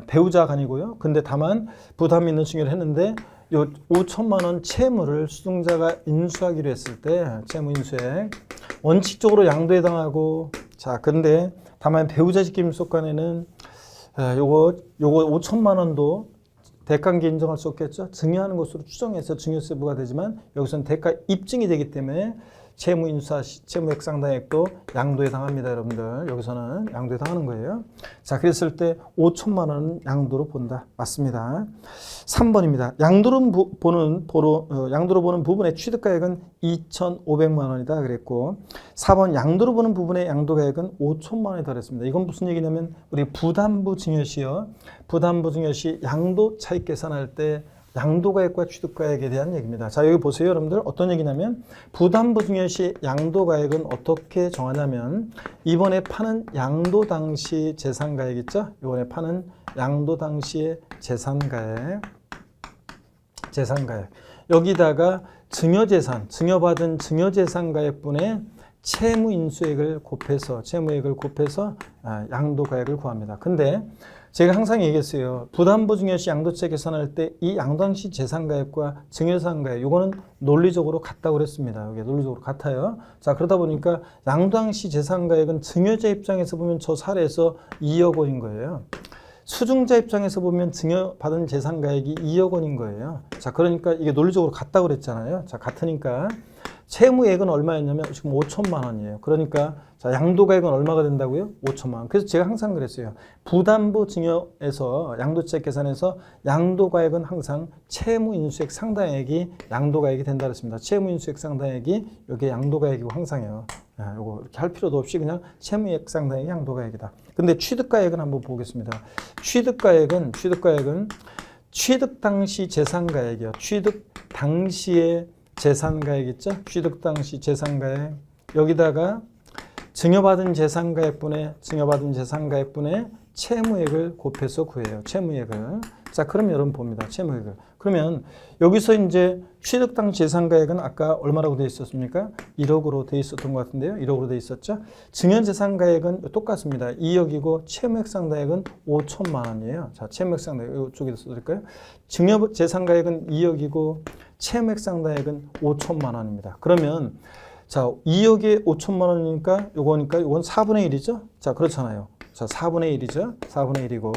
배우자가 아니고요. 근데 다만 부담 있는 증여를 했는데 요 5천만 원 채무를 수증자가 인수하기로 했을 때 채무 인수액 원칙적으로 양도에 해당하고 자, 근데 다만 배우자 직계주민속 간에는 요거 5천만 원도 대가관계 인정할 수 없겠죠. 증여하는 것으로 추정해서 증여세 부과되지만 여기서는 대가 입증이 되기 때문에 채무 인수하 채무액 상당액도 양도에 해당합니다, 여러분들. 여기서는 양도에 해당하는 거예요. 자, 그랬을 때 5천만 원은 양도로 본다. 맞습니다. 3번입니다. 양도로 보는 부분의 취득가액은 2,500만 원이다 그랬고 4번 양도로 보는 부분의 양도가액은 5천만 원이 더했습니다. 이건 무슨 얘기냐면 우리 부담부 증여 시요. 부담부 증여 시 양도 차익 계산할 때 양도가액과 취득가액에 대한 얘기입니다. 자, 여기 보세요, 여러분들. 어떤 얘기냐면 부담부 증여 시 양도가액은 어떻게 정하냐면 이번에 파는 양도 당시 재산가액 있죠? 이번에 파는 양도 당시의 재산가액 여기다가 증여재산, 증여받은 증여재산가액분의 채무인수액을 곱해서 양도가액을 구합니다. 근데 제가 항상 얘기했어요. 부담부 증여 시 양도채 계산할 때 이 양도당시 재산가액과 증여재산가액 이거는 논리적으로 같다고 그랬습니다. 이게 논리적으로 같아요. 자, 그러다 보니까 양도당시 재산가액은 증여자 입장에서 보면 저 사례에서 2억 원인 거예요. 수증자 입장에서 보면 증여받은 재산가액이 2억 원인 거예요. 자, 그러니까 이게 논리적으로 같다고 그랬잖아요. 자, 같으니까 채무액은 얼마였냐면 지금 5천만 원이에요. 그러니까 자, 양도가액은 얼마가 된다고요? 5천만 원. 그래서 제가 항상 그랬어요. 부담부 증여에서 양도채 계산에서 양도가액은 항상 채무인수액 상당액이 양도가액이 된다 그랬습니다. 채무인수액 상당액이 이게 양도가액이고 항상이에요. 요거 이렇게 할 필요도 없이 그냥 채무액 상당액이 양도가액이다. 근데 취득가액은 한번 보겠습니다. 취득가액은 취득 당시 재산가액이요. 취득 당시의 재산가액 있죠? 취득 당시 재산가액 여기다가 증여받은 재산가액분의 채무액을 곱해서 구해요. 채무액을. 자, 그럼 여러분 봅니다. 채무액을. 그러면 여기서 이제 취득 당시 재산가액은 아까 얼마라고 되어 있었습니까? 1억으로 되어 있었던 것 같은데요. 1억으로 되어 있었죠? 증여재산가액은 똑같습니다. 2억이고 채무액 상당액은 5천만 원이에요. 자, 채무액 상당액 이쪽에다 써드릴까요? 증여재산가액은 2억이고 채무액 상당액은 5천만 원입니다. 그러면 자, 2억에 5천만 원이니까 요건 4분의 1이죠? 자, 그렇잖아요. 자, 4분의 1이죠? 4분의 1이고.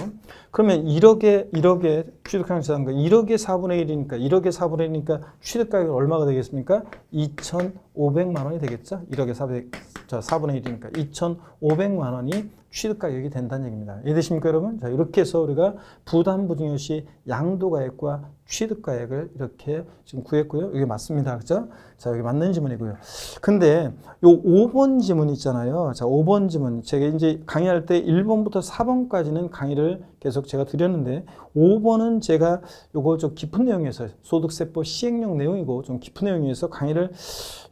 그러면 1억에 취득한 재산가 1억에 4분의 1이니까 1억에 4분의 1이니까 취득가액은 얼마가 되겠습니까? 2,500만 원이 되겠죠? 1억에 4분의 1이니까 2,500만 원이 취득가격이 된다는 얘기입니다. 이해되십니까, 여러분? 자, 이렇게 해서 우리가 부담부 증여 시 양도가액과 취득가액을 이렇게 지금 구했고요. 이게 맞습니다. 그죠? 자, 여기 맞는 지문이고요. 근데 요 5번 지문 있잖아요. 자, 5번 지문. 제가 이제 강의할 때 1번부터 4번까지는 강의를 계속 제가 드렸는데 5번은 제가 요거 좀 깊은 내용에서 소득세법 시행령 내용이고 좀 깊은 내용에서 강의를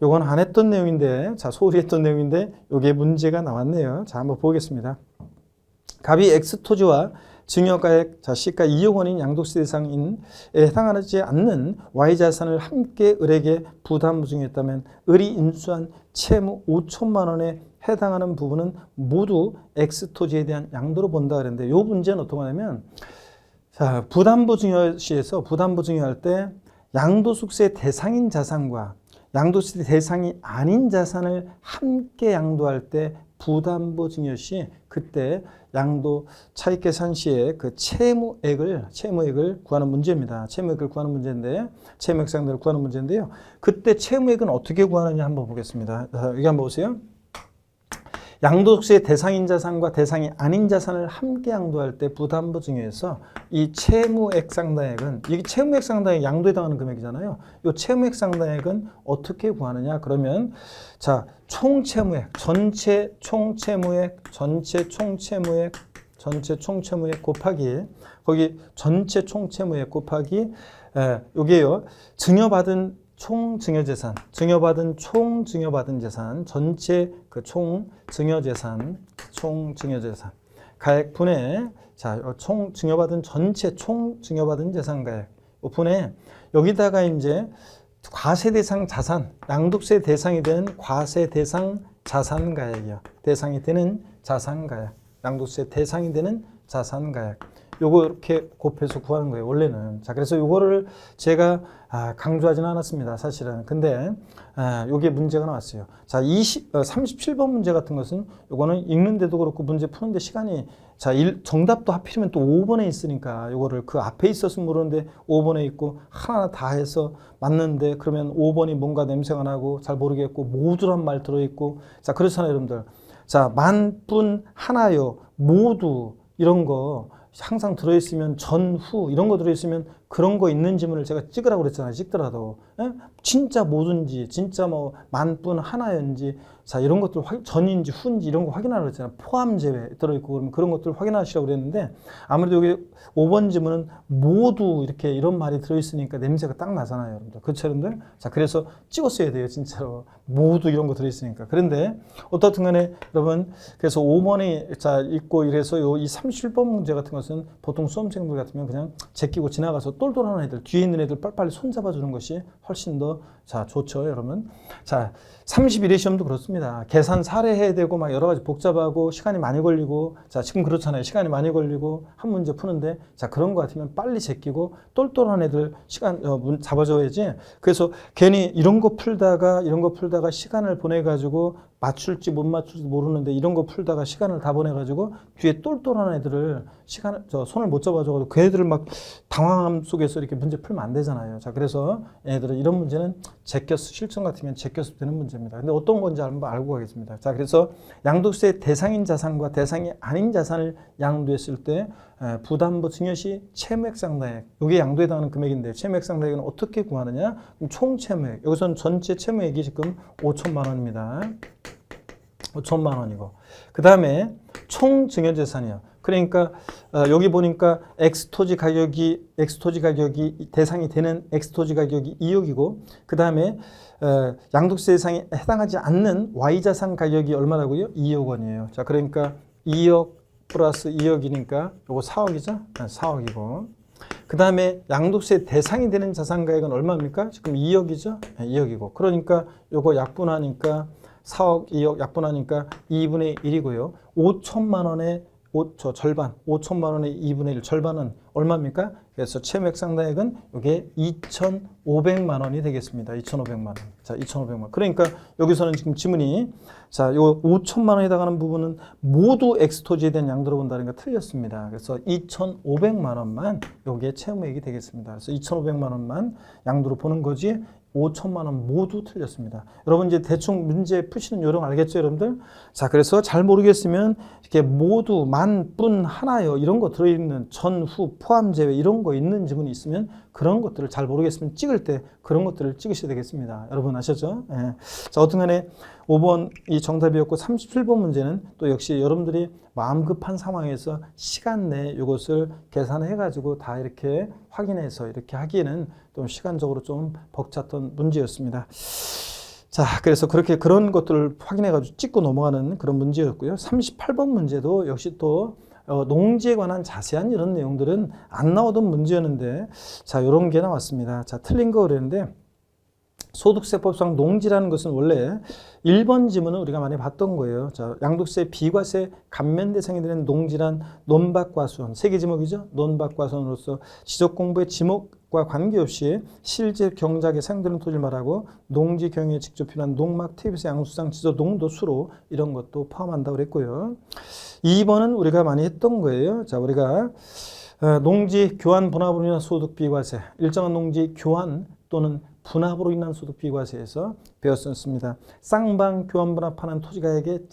요건 안 했던 내용인데 자, 소홀히 했던 내용인데 요게 문제가 나왔네요. 자, 한번 보겠습니다. 갑이 X토지와 증여가액, 자, 시가 2억 원인 양도세 대상인에 해당하지 않는 Y자산을 함께 을에게 부담부 증여했다면 을이 인수한 채무 5천만 원에 해당하는 부분은 모두 X토지에 대한 양도로 본다 그랬는데 이 문제는 어떤 거냐면 자, 부담부 증여시에서 부담부 증여할 때 양도소득세 대상인 자산과 양도세 대상이 아닌 자산을 함께 양도할 때 부담부 증여시 그때 양도 차익계산 시에 그 채무액을 구하는 문제입니다. 채무액을 구하는 문제인데 채무액 상대를 구하는 문제인데요. 그때 채무액은 어떻게 구하느냐 한번 보겠습니다. 자, 여기 한번 보세요. 양도소득세 대상인 자산과 대상이 아닌 자산을 함께 양도할 때 부담부 증여에서 이 채무액 상당액은 이게 채무액 상당액 양도에 해당하는 금액이잖아요. 이 채무액 상당액은 어떻게 구하느냐? 그러면 자, 총채무액, 전체 총채무액 곱하기 거기 전체 총채무액 곱하기 요게요. 증여받은 총증여재산, 증여받은 재산, 전체 그 총증여재산 가액 분의 자, 증여받은 전체 총증여받은 재산 가액 분의 여기다가 이제 과세 대상 자산, 양도세 대상이 되는 과세 대상 자산 가액이요. 대상이 되는 자산 가액, 양도세 대상이 되는 자산 가액. 요거 이렇게 곱해서 구하는 거예요, 원래는. 자, 그래서 요거를 제가 강조하지는 않았습니다, 사실은. 근데 요게 문제가 나왔어요. 자, 37번 문제 같은 것은 요거는 읽는데도 그렇고 문제 푸는데 시간이 자, 정답도 하필이면 또 5번에 있으니까 요거를 그 앞에 있었으면 모르는데 5번에 있고 하나 다 해서 맞는데 그러면 5번이 뭔가 냄새가 나고 잘 모르겠고 모두란 말 들어있고 자, 그렇잖아요, 여러분들. 자, 만뿐 하나요, 모두 이런 거 항상 들어있으면 전후 이런 거 들어있으면 그런 거 있는 지문을 제가 찍으라고 그랬잖아요. 찍더라도 진짜 뭐든지 진짜 뭐 만뿐 하나였는지 자 이런 것들 전인지 후인지 이런 거 확인하라고 그랬잖아요. 포함 제외 들어있고 그러면 그런 것들 확인하시라고 그랬는데 아무래도 여기 5번 지문은 모두 이렇게 이런 말이 들어있으니까 냄새가 딱 나잖아요, 여러분들. 그렇죠, 여러분들? 자, 그래서 찍었어야 돼요, 진짜로. 모두 이런 거 들어있으니까. 그런데 어떻든 간에 여러분 그래서 5번이 자 있고 이래서 이 37번 문제 같은 것은 보통 수험생들 같으면 그냥 제끼고 지나가서 똘똘한 애들 뒤에 있는 애들 빨리빨리 손 잡아주는 것이 훨씬 더 자 좋죠, 여러분. 자, 31회 시험도 그렇습니다. 계산 살해해야 되고 막 여러 가지 복잡하고 시간이 많이 걸리고 자 지금 그렇잖아요. 시간이 많이 걸리고 한 문제 푸는데 자 그런 거 같으면 빨리 제끼고 똘똘한 애들 시간 잡아줘야지. 그래서 괜히 이런 거 풀다가 시간을 보내가지고 맞출지 못 맞출지 모르는데 이런 거 풀다가 시간을 다 보내가지고 뒤에 똘똘한 애들을 손을 못 잡아줘가지고 그 애들을 막 당황함 속에서 이렇게 문제 풀면 안 되잖아요. 자, 그래서 애들은 이런 문제는 실전 같으면 제껴서 되는 문제입니다. 근데 어떤 건지 한번 알고 가겠습니다. 자, 그래서 양도세 대상인 자산과 대상이 아닌 자산을 양도했을 때 부담부 증여시 채무액 상당액 이게 양도에 해당하는 금액인데 채무액 상당액은 어떻게 구하느냐? 그럼 총 채무액 여기서는 전체 채무액이 지금 5천만 원입니다. 5천만 원이고 그 다음에 총 증여재산이요. 그러니까 여기 보니까 엑스토지 가격이 대상이 되는 엑스토지 가격이 2억이고 그 다음에 양도세 대상에 해당하지 않는 Y자산 가격이 얼마라고요? 2억 원이에요. 자, 그러니까 2억 플러스 2억이니까 요거 4억이죠? 4억이고 그 다음에 양도세 대상이 되는 자산가액은 얼마입니까? 지금 2억이죠? 2억이고 그러니까 요거 약분하니까 4억, 2억 약분하니까 2분의 1이고요. 5천만 원의 절반, 5천만 원의 2분의 1 절반은 얼마입니까? 그래서 채무액 상당액은 이게 2,500만 원이 되겠습니다. 2,500만 원. 자, 2,500만 원. 그러니까 여기서는 지금 지문이 자, 요 5천만 원에 해당하는 부분은 모두 엑스토지에 대한 양도로 본다는 게 틀렸습니다. 그래서 2,500만 원만 요게 채무액이 되겠습니다. 그래서 2,500만 원만 양도로 보는 거지 5천만 원 모두 틀렸습니다. 여러분 이제 대충 문제 푸시는 요령 알겠죠, 여러분들? 자, 그래서 잘 모르겠으면 이렇게 모두 만뿐 하나요 이런 거 들어있는 전후 포함 제외 이런 거 있는 지문이 있으면 그런 것들을 잘 모르겠으면 찍을 때 그런 것들을 찍으셔야 되겠습니다. 여러분 아셨죠? 예. 자, 어떤 간에 5번 이 정답이었고 37번 문제는 또 역시 여러분들이 마음 급한 상황에서 시간 내에 이것을 계산해 가지고 다 이렇게 확인해서 이렇게 하기에는 좀 시간적으로 좀 벅찼던 문제였습니다. 자, 그래서 그런 것들을 확인해 가지고 찍고 넘어가는 그런 문제였고요. 38번 문제도 역시 또 농지에 관한 자세한 이런 내용들은 안 나오던 문제였는데 자, 이런 게 나왔습니다. 자, 틀린 거 그랬는데 소득세법상 농지라는 것은 원래 1번 지문은 우리가 많이 봤던 거예요. 자, 양도세 비과세 감면 대상이 되는 농지란 논밭과수원, 세개 지목이죠. 논밭과수원으로서 지적공부의 지목과 관계없이 실제 경작에 사용되는 토지를 말하고 농지 경영에 직접 필요한 농막, 퇴비세, 양수장, 지조, 농도, 수로 이런 것도 포함한다고 그랬고요. 2번은 우리가 많이 했던 거예요. 자, 우리가 농지 교환 분합으로 인한 소득 비과세, 일정한 농지 교환 또는 분합으로 인한 소득 비과세에서 배웠었습니다. 쌍방 교환 분합하는 토지 가액의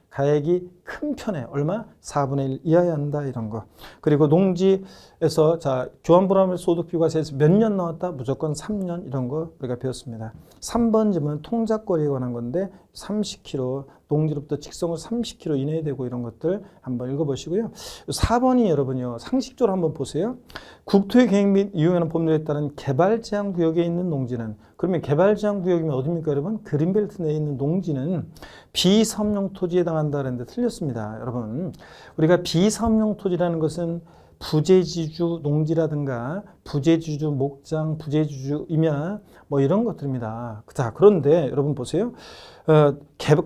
가액이 큰 편에 얼마? 4분의 1 이하여야 한다 이런 거. 그리고 농지에서 자 교환 분합 소득 비과세에서 몇 년 나왔다? 무조건 3년 이런 거 우리가 배웠습니다. 3번 지문은 통작거리에 관한 건데 30km 농지로부터 직선으로 30km 이내에 되고 이런 것들 한번 읽어보시고요. 4번이 여러분요 상식적으로 한번 보세요. 국토의 계획 및 이용하는 법률에 따른 개발제한구역에 있는 농지는, 그러면 개발제한구역이면 어디입니까 여러분? 그린벨트 내에 있는 농지는 비사업용 토지에 해당한다 그랬는데 틀렸습니다. 여러분, 우리가 비사업용 토지라는 것은 부재지주 농지라든가 부재지주 목장, 부재지주 임야 뭐 이런 것들입니다. 자, 그런데 여러분 보세요.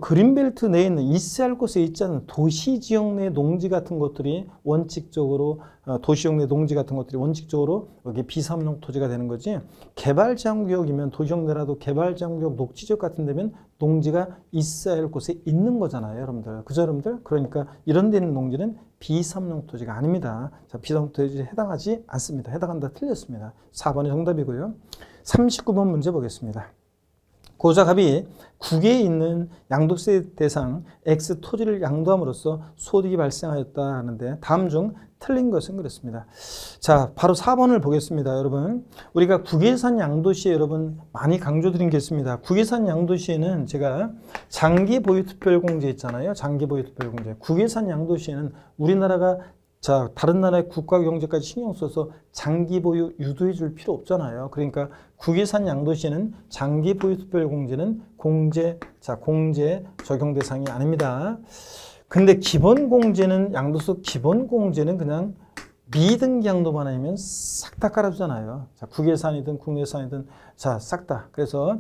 그린벨트 내에 있는 있어야 할 곳에 있지 않은 도시지역 내 농지 같은 것들이 원칙적으로 도시지역 내 농지 같은 것들이 원칙적으로 여기 비사업용 토지가 되는 거지. 개발제한구역이면 도시지역 내라도 개발제한구역 녹지지역 같은 데면 농지가 있어야 할 곳에 있는 거잖아요, 여러분들. 그죠, 여러분들? 그러니까 이런 데 있는 농지는 비사업용 토지가 아닙니다. 자, 비사업용 토지에 해당하지 않습니다. 해당한다 틀렸습니다. 4번이 정답이고요. 39번 문제 보겠습니다. 고작합이 국외에 있는 양도세 대상 X 토지를 양도함으로써 소득이 발생하였다 하는데 다음 중 틀린 것은 그렇습니다. 자, 바로 4번을 보겠습니다. 여러분, 우리가 국외산 양도시에 여러분 많이 강조드린 게 있습니다. 국외산 양도시에는 제가 장기 보유 특별 공제 있잖아요. 장기 보유 특별 공제. 국외산 양도시에는 우리나라가 자, 다른 나라의 국가 경제까지 신경 써서 장기 보유 유도해 줄 필요 없잖아요. 그러니까 국외산 양도시에는 장기 보유 특별 공제는 공제 적용 대상이 아닙니다. 근데 기본 공제는 양도소 기본 공제는 그냥 미등기 양도만 아니면 싹 다 깔아주잖아요. 자, 국외산이든 국내산이든 자, 싹 다. 그래서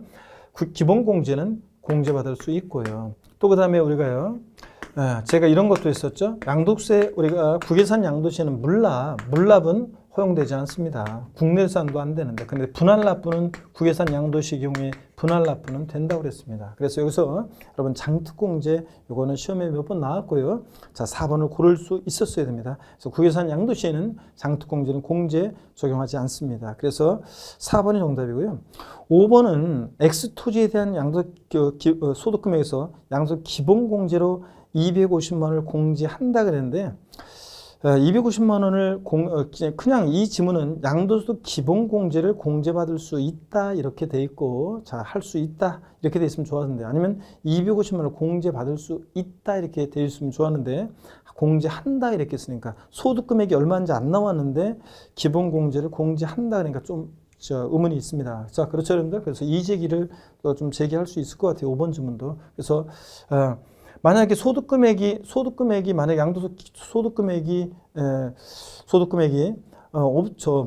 기본 공제는 공제받을 수 있고요. 또 그다음에 우리가요. 제가 이런 것도 있었죠. 양도세, 우리가 국외산 양도시에는 물납은 허용되지 않습니다. 국내산도 안 되는데. 근데 분할납부는 국외산 양도시 경우에 분할납부는 된다고 그랬습니다. 그래서 여기서 여러분 장특공제 요거는 시험에 몇 번 나왔고요. 자, 4번을 고를 수 있었어야 됩니다. 그래서 국외산 양도시에는 장특공제는 공제 적용하지 않습니다. 그래서 4번이 정답이고요. 5번은 X토지에 대한 소득금액에서 양도소 기본공제로 250만 원을 공제한다 그랬는데 250만 원을 그냥 이 지문은 양도소득 기본공제를 공제받을 수 있다 이렇게 돼 있고 자, 할 수 있다 이렇게 돼 있으면 좋았는데 아니면 250만 원을 공제받을 수 있다 이렇게 돼 있으면 좋았는데 공제한다 이렇게 했으니까 소득금액이 얼마인지 안 나왔는데 기본공제를 공제한다 그러니까 좀 의문이 있습니다. 자, 그렇죠 여러분들? 그래서 이 제기를 좀 제기할 수 있을 것 같아요. 5번 지문도. 그래서 만약에 소득금액이 만약에 양도소 소득금액이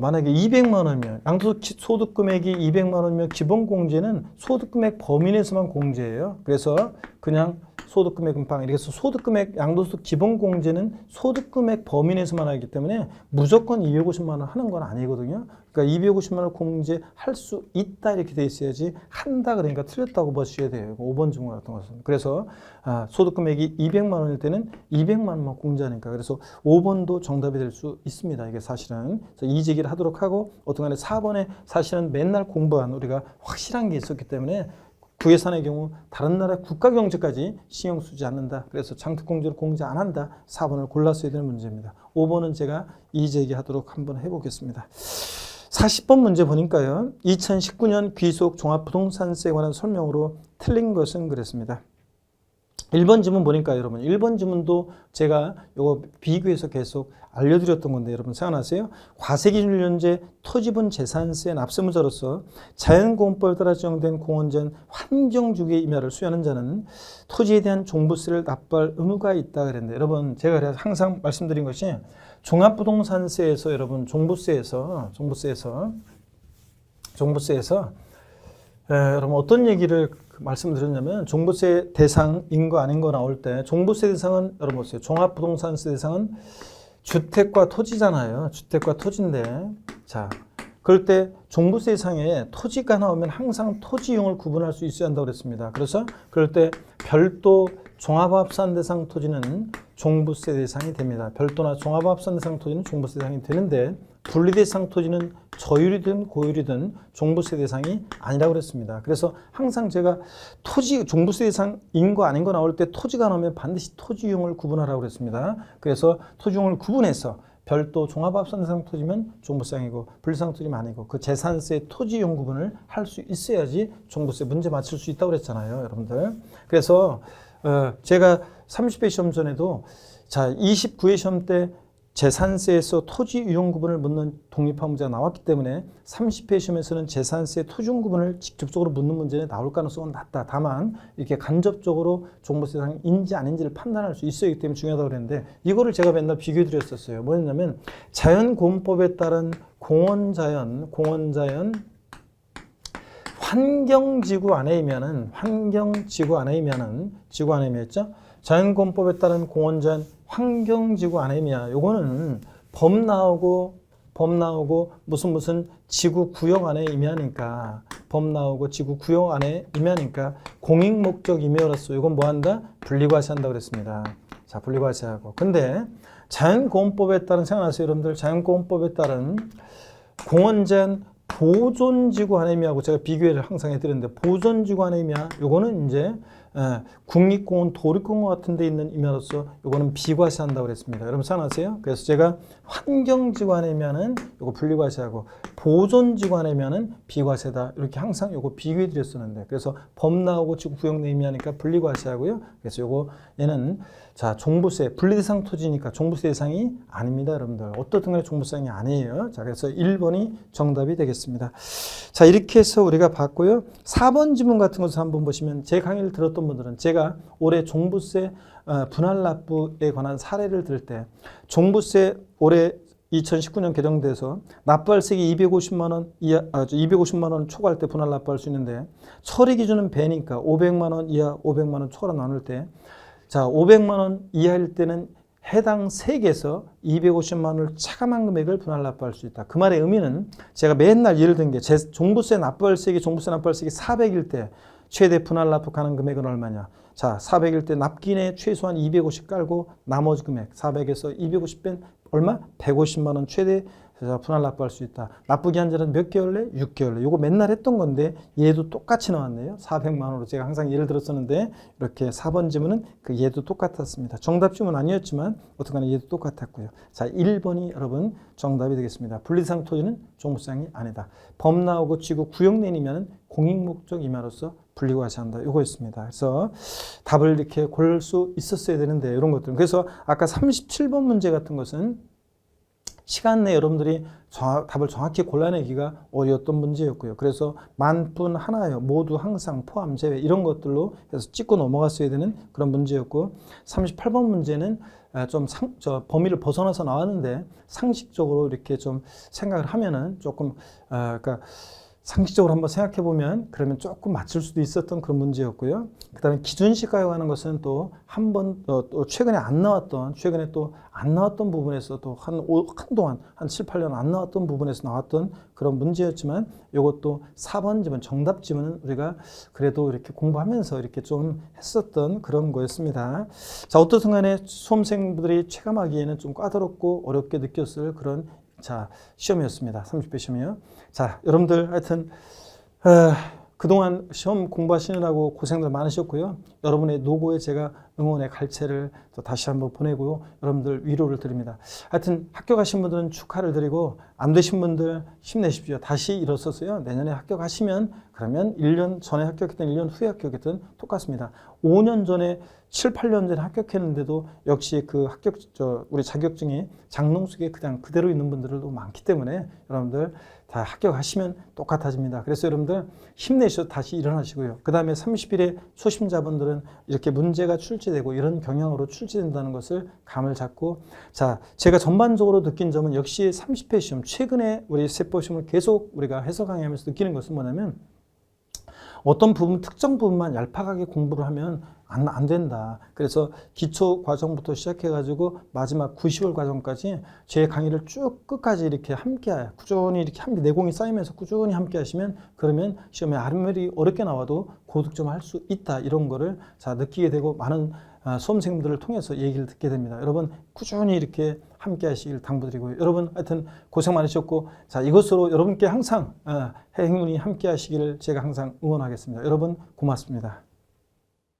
만약에 200만 원이면 양도소 소득금액이 200만 원이면 기본공제는 소득금액 범위 내에서만 공제예요. 그래서 그냥 소득금액은 빵. 이래서 소득금액 양도소득 기본공제는 소득금액 범위 내에서만 하기 때문에 무조건 250만 원 하는 건 아니거든요. 그러니까 250만 원 공제할 수 있다 이렇게 돼 있어야지 한다 그러니까 틀렸다고 보셔야 돼요. 5번 질문 같은 것은. 그래서 소득금액이 200만 원일 때는 200만 원만 공제하니까 그래서 5번도 정답이 될 수 있습니다. 이게 사실은. 그래서 이 제기를 하도록 하고 어떤 간에 4번에 사실은 맨날 공부한 우리가 확실한 게 있었기 때문에 국외산의 경우 다른 나라 국가 경제까지 신경 쓰지 않는다. 그래서 장특공제를 공제 안 한다. 4번을 골랐어야 되는 문제입니다. 5번은 제가 이 제기하도록 한번 해보겠습니다. 40번 문제 보니까요. 2019년 귀속 종합부동산세에 관한 설명으로 틀린 것은 그랬습니다. 1번 지문 보니까 여러분 1번 지문도 제가 요거 비교해서 계속 알려드렸던 건데 여러분 생각나세요? 과세기준일연제 토지분 재산세 납세무자로서 자연공원법에 따라 지정된 공원전 환경주기의 임야를 수여하는 자는 토지에 대한 종부세를 납부할 의무가 있다 그랬는데 여러분 제가 그래서 항상 말씀드린 것이 종합부동산세에서 여러분 종부세에서 여러분 어떤 얘기를 말씀드렸냐면 종부세 대상인 거 아닌 거 나올 때 종부세 대상은 여러분 보세요. 종합부동산세 대상은 주택과 토지잖아요. 주택과 토지인데 자 그럴 때 종부세 대상에 토지가 나오면 항상 토지용을 구분할 수 있어야 한다고 그랬습니다. 그래서 그럴 때 별도 종합합산 대상 토지는 종부세 대상이 됩니다. 별도나 종합합산 대상 토지는 종부세 대상이 되는데 분리대상 토지는 저율이든 고율이든 종부세 대상이 아니라고 그랬습니다. 그래서 항상 제가 토지 종부세 대상인 거 아닌 거 나올 때 토지가 나오면 반드시 토지용을 구분하라고 그랬습니다. 그래서 토지용을 구분해서 별도 종합합산 대상 토지면 종부세상이고 분리대상 토지면 아니고 그 재산세 토지용 구분을 할 수 있어야지 종부세 문제 맞출 수 있다고 그랬잖아요, 여러분들. 그래서 제가 30회 시험 전에도 자 29회 시험 때 재산세에서 토지 유용 구분을 묻는 독립화 문제가 나왔기 때문에 30회 시험에서는 재산세 토지 유용 구분을 직접적으로 묻는 문제는 나올 가능성은 낮다. 다만 이렇게 간접적으로 종부세 대상인지 아닌지를 판단할 수 있어야 하기 때문에 중요하다고 그랬는데 이거를 제가 맨날 비교해 드렸었어요. 뭐였냐면 자연공법에 따른 공원자연 환경지구 안에이면은 지구 안에이면이었죠. 자연공법에 따른 공원자연 환경지구 안에이면 요거는 법 나오고 무슨 지구 구역 안에 임야니까 법 나오고 지구 구역 안에 임야니까 공익 목적 임야로서 이건 뭐 한다? 분리과세한다고 그랬습니다. 자, 분리과세하고. 근데 자연공법에 따른 생각나세요, 여러분들? 자연공법에 따른 공원자연 보존지구 안에 임야하고 제가 비교를 항상 해드렸는데 보존지구 안에 임야 요거는 이제 국립공원, 도립공원 같은 데 있는 임야로서 요거는 비과세한다고 그랬습니다. 여러분 생각나세요? 그래서 제가 환경지구 안에 임야는 요거 분리과세하고 보존지구 안에 임야는 비과세다. 이렇게 항상 요거 비교해 드렸었는데 그래서 법 나오고 지구 구역 내 임야니까 분리과세하고요. 그래서 요거 얘는 자 종부세 분리대상 토지니까 종부세 대상이 아닙니다, 여러분들. 어떻든 간에 종부세 대상이 아니에요. 자 그래서 1번이 정답이 되겠습니다. 자 이렇게 해서 우리가 봤고요. 4번 지문 같은 것을 한번 보시면 제 강의를 들었던 분들은 제가 올해 종부세 분할 납부에 관한 사례를 들을 때 종부세 올해 2019년 개정돼서 납부할세기 250만 원 이하, 250만 원 초과할 때 분할 납부할 수 있는데 처리 기준은 배니까 500만 원 이하, 500만 원 초과로 나눌 때 자, 500만 원 이하일 때는 해당 세액에서 250만 원을 차감한 금액을 분할 납부할 수 있다. 그 말의 의미는 제가 맨날 예를 든 게 종부세 납부할세기 400일 때 최대 분할 납부 가능 금액은 얼마냐. 자, 400일 때 납기내 최소한 250 깔고 나머지 금액 400에서 250 뺀 얼마? 150만 원 최대 분할 납부할 수 있다. 납부 기한제는 몇 개월 내? 6개월 내. 이거 맨날 했던 건데 얘도 똑같이 나왔네요. 400만 원으로 제가 항상 예를 들었었는데 이렇게 4번 지문은 그 얘도 똑같았습니다. 정답 지문 아니었지만 어떻게나 얘도 똑같았고요. 자, 1번이 여러분 정답이 되겠습니다. 분리대상 토지는 종부세상이 아니다. 법 나오고 지구 구역 내이면 공익목적 임야로서 분리과세한다. 이거였습니다. 그래서 답을 이렇게 고를 수 있었어야 되는데 이런 것들. 그래서 아까 37번 문제 같은 것은 시간 내에 여러분들이 답을 정확히 골라내기가 어려웠던 문제였고요. 그래서 만분 하나요. 모두 항상 포함 제외 이런 것들로 해서 찍고 넘어갔어야 되는 그런 문제였고 38번 문제는 좀 범위를 벗어나서 나왔는데 상식적으로 이렇게 좀 생각을 하면은 조금 그러니까 상식적으로 한번 생각해 보면 그러면 조금 맞출 수도 있었던 그런 문제였고요. 그다음에 기준시가에 관한 것은 또 한 번 또 최근에 또 안 나왔던 부분에서 또 한동안 한 7, 8년 안 나왔던 부분에서 나왔던 그런 문제였지만 이것도 4번 지문 정답 지문은 우리가 그래도 이렇게 공부하면서 이렇게 좀 했었던 그런 거였습니다. 자, 어떻든 간에 수험생들이 체감하기에는 좀 까다롭고 어렵게 느꼈을 그런 자, 시험이었습니다. 30회 시험이요. 자, 여러분들 하여튼 그동안 시험 공부하시느라고 고생들 많으셨고요. 여러분의 노고에 제가 응원의 갈채를 또 다시 한번 보내고요. 여러분들 위로를 드립니다. 하여튼 합격하신 분들은 축하를 드리고 안 되신 분들 힘내십시오. 다시 일어서서요. 내년에 합격하시면 그러면 1년 전에 합격했든 1년 후에 합격했든 똑같습니다. 5년 전에 7, 8년 전에 합격했는데도 역시 그 우리 자격증이 장롱 속에 그냥 그대로 있는 분들도 많기 때문에 여러분들 다 합격하시면 똑같아집니다. 그래서 여러분들 힘내셔서 다시 일어나시고요. 그 다음에 30일에 초심자분들은 이렇게 문제가 출제되고 이런 경향으로 출제된다는 것을 감을 잡고 자, 제가 전반적으로 느낀 점은 역시 30회 시험 최근에 우리 세법 시험을 계속 우리가 해설 강의하면서 느끼는 것은 뭐냐면 어떤 부분, 특정 부분만 얄팍하게 공부를 하면 안 된다. 그래서 기초 과정부터 시작해가지고 마지막 90월 과정까지 제 강의를 쭉 끝까지 이렇게 함께, 꾸준히 이렇게 함께 내공이 쌓이면서 꾸준히 함께 하시면 그러면 시험에 아무리 어렵게 나와도 고득점을 할 수 있다. 이런 거를 자, 느끼게 되고 많은 수험생들을 통해서 얘기를 듣게 됩니다. 여러분 꾸준히 이렇게 함께 하시길 당부드리고요. 여러분 하여튼 고생 많으셨고 자, 이것으로 여러분께 항상 행운이 함께 하시기를 제가 항상 응원하겠습니다. 여러분 고맙습니다.